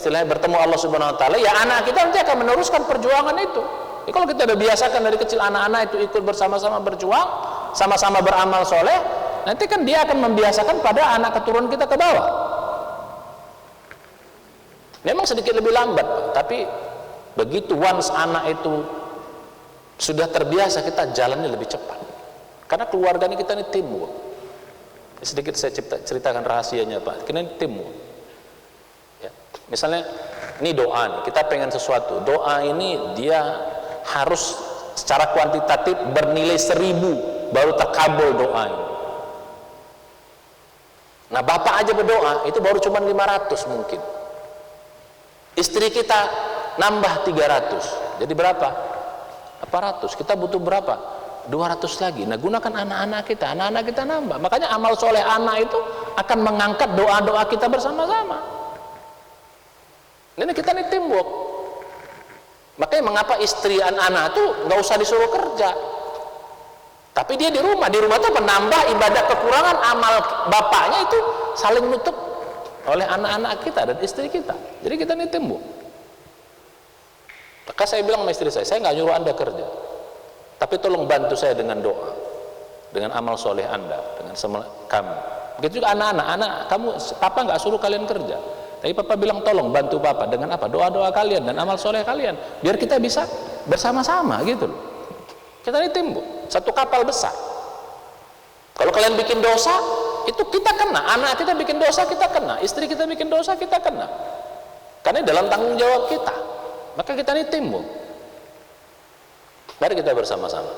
bertemu Allah Subhanahu Wa Taala. Ya anak kita nanti akan meneruskan perjuangan itu. Ya, kalau kita udah biasakan dari kecil anak-anak itu ikut bersama-sama berjuang, sama-sama beramal soleh, nanti kan dia akan membiasakan pada anak keturunan kita ke bawah. Memang sedikit lebih lambat, tapi begitu once anak itu sudah terbiasa, kita jalannya lebih cepat. Karena keluarga ini kita ini teamwork. Sedikit saya ceritakan rahasianya, Pak. Kita ini teamwork. Ya. Misalnya ini doa nih, kita pengen sesuatu. Doa ini dia harus secara kuantitatif bernilai 1000 baru takabul doa ini. Nah, bapak aja berdoa itu baru cuma 500 mungkin. Istri kita nambah 300, jadi berapa? 400. Kita butuh berapa? 200 lagi. Nah, gunakan anak-anak kita nambah. Makanya amal soleh anak itu akan mengangkat doa-doa kita bersama-sama. Ini kita nih teamwork. Makanya mengapa istri anak-anak itu nggak usah disuruh kerja, tapi dia di rumah itu menambah ibadah kekurangan amal bapaknya itu saling nutup oleh anak-anak kita dan istri kita. Jadi kita ini timbul. Maka saya bilang sama istri saya nggak nyuruh Anda kerja, tapi tolong bantu saya dengan doa, dengan amal soleh Anda, dengan kamu. Begitu juga anak-anak, kamu papa nggak suruh kalian kerja, Tapi papa bilang tolong bantu papa dengan apa? Doa-doa kalian dan amal soleh kalian, biar kita bisa bersama-sama gitu loh. Kita ini tim, Bu, satu kapal besar. Kalau kalian bikin dosa, itu kita kena. Anak kita bikin dosa, kita kena. Istri kita bikin dosa, kita kena. Karena dalam tanggung jawab kita. Maka kita ini tim, Bu. Mari kita bersama-sama.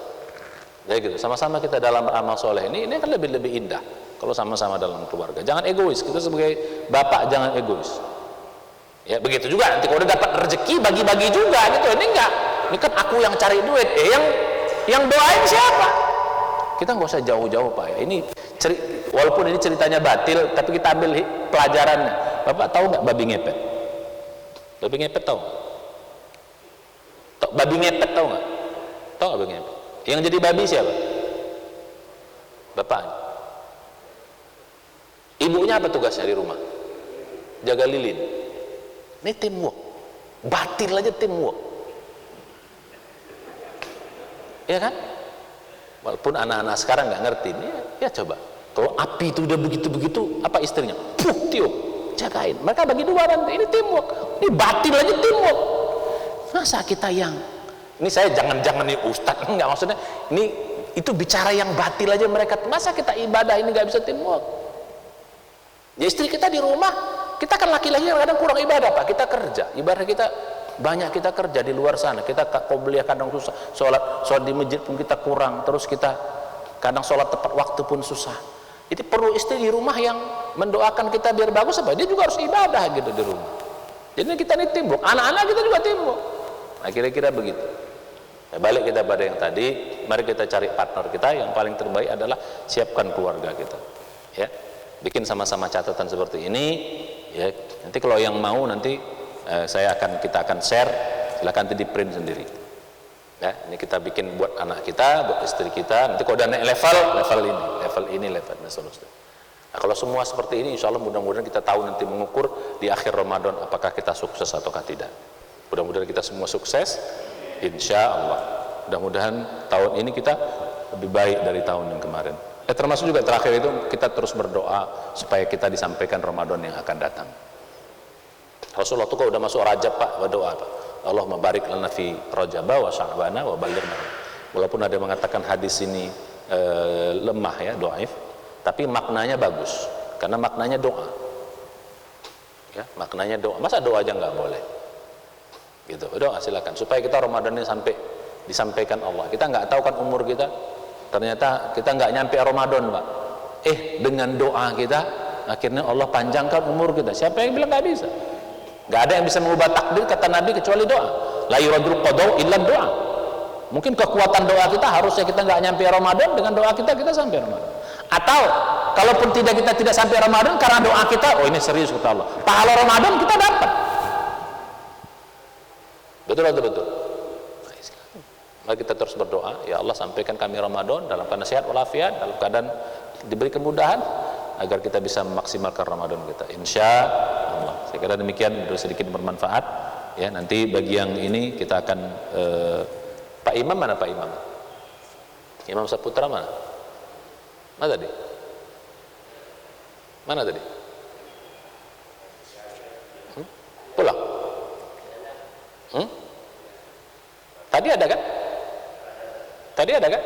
Jadi gitu, sama-sama kita dalam amal soleh ini akan lebih indah kalau sama-sama dalam keluarga. Jangan egois. Kita sebagai bapak jangan egois. Ya begitu juga. Nanti kalau udah dapat rezeki bagi-bagi juga gitu. Ini enggak. Ini kan aku yang cari duit. Yang doain siapa? Kita nggak usah jauh-jauh, Pak. Ya. Ini walaupun ini ceritanya batil, tapi kita ambil pelajarannya. Bapak tahu nggak babi ngepet? Babi ngepet tahu? Babi ngepet tahu nggak? Tahu nggak babi ngepet? Yang jadi babi siapa? Bapaknya. Ibunya apa tugasnya di rumah? Jaga lilin. Ini teamwork. Batil aja teamwork. Ya kan? Walaupun anak-anak sekarang nggak ngerti ini, ya coba. Kalau api itu udah begitu-begitu, apa istrinya? Puh, tiup, jagain. Mereka bagi dua nanti. Ini teamwork. Ini batil aja teamwork. Masa kita yang ini saya jangan nih Ustadz, enggak maksudnya ini itu bicara yang batil aja mereka. Masa kita ibadah ini nggak bisa teamwork? Ya istri kita di rumah, kita kan laki-laki kadang kurang ibadah, Pak. Kita kerja, ibadah kita banyak, kita kerja di luar sana. Kita qobliyah kadang susah, sholat di masjid pun kita kurang. Terus kita kadang sholat tepat waktu pun susah. Itu perlu istri di rumah yang mendoakan kita biar bagus, apa? Dia juga harus ibadah gitu di rumah. Jadi kita ini teamwork, anak-anak kita juga teamwork. Nah kira-kira begitu. Ya, balik kita pada yang tadi, mari kita cari partner kita. Yang paling terbaik adalah siapkan keluarga kita. Ya, bikin sama-sama catatan seperti ini. Ya, nanti kalau yang mau nanti kita akan share. Silakan nanti di print sendiri. Ya, ini kita bikin buat anak kita, buat istri kita. Nanti kalau udah naik level ini, dan seterusnya. Nah, kalau semua seperti ini, insya Allah mudah-mudahan kita tahu nanti mengukur di akhir Ramadan apakah kita sukses ataukah tidak. Mudah-mudahan kita semua sukses. Insya Allah. Mudah-mudahan tahun ini kita lebih baik dari tahun yang kemarin. Termasuk juga terakhir itu kita terus berdoa supaya kita disampaikan Ramadan yang akan datang. Rasulullah itu kalau udah masuk Rajab, Pak, berdoa, Pak. Allahumma barik lana fi Rajaba wa Sya'bana wa balighna. Walaupun ada yang mengatakan hadis ini lemah ya, dhaif, tapi maknanya bagus. Karena maknanya doa. Ya, maknanya doa. Masa doa aja nggak boleh? Gitu, doa silakan supaya kita Ramadan ini sampai disampaikan Allah. Kita nggak tahu kan umur kita, ternyata kita nggak nyampe Ramadan, Pak. Dengan doa kita akhirnya Allah panjangkan umur kita. Siapa yang bilang nggak bisa? Nggak ada yang bisa mengubah takdir kata Nabi kecuali doa. La yuradul qadau illa doa. Mungkin kekuatan doa kita harusnya kita nggak nyampe Ramadan, dengan doa kita sampai Ramadan. Atau kalaupun kita tidak sampai Ramadan karena doa kita, oh ini serius kata Allah. Pahala Ramadan kita dapat. Betul. Mari kita terus berdoa, ya Allah sampaikan kami Ramadan dalam keadaan sehat walafiat, dalam keadaan diberi kemudahan agar kita bisa memaksimalkan Ramadan kita. Insya Allah. Saya kira demikian, sedikit bermanfaat. Ya, nanti bagi yang ini kita akan Pak Imam mana Pak Imam? Imam Saputra mana? Mana tadi? Pulang? Tadi ada kan?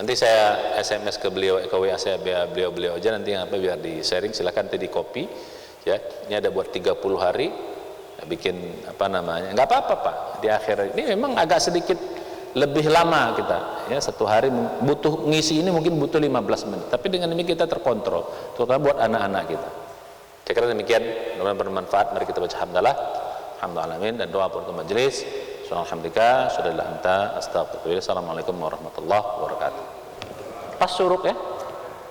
Nanti saya SMS ke beliau, ke WA saya beliau aja nanti biar di sharing. Silakan nanti di copy ya. Ini ada buat 30 hari bikin nggak apa-apa, Pak. Di akhir ini memang agak sedikit lebih lama kita ya, satu hari butuh ngisi ini mungkin butuh 15 menit, tapi dengan ini kita terkontrol, terutama buat anak-anak kita. Saya kira demikian, mudah-mudahan bermanfaat. Mari kita baca hamdalah alamin dan doa penutup majelis. Alhamdulillah, sudah anta, astagfirullah. Assalamualaikum warahmatullahi wabarakatuh. Pas suruk ya.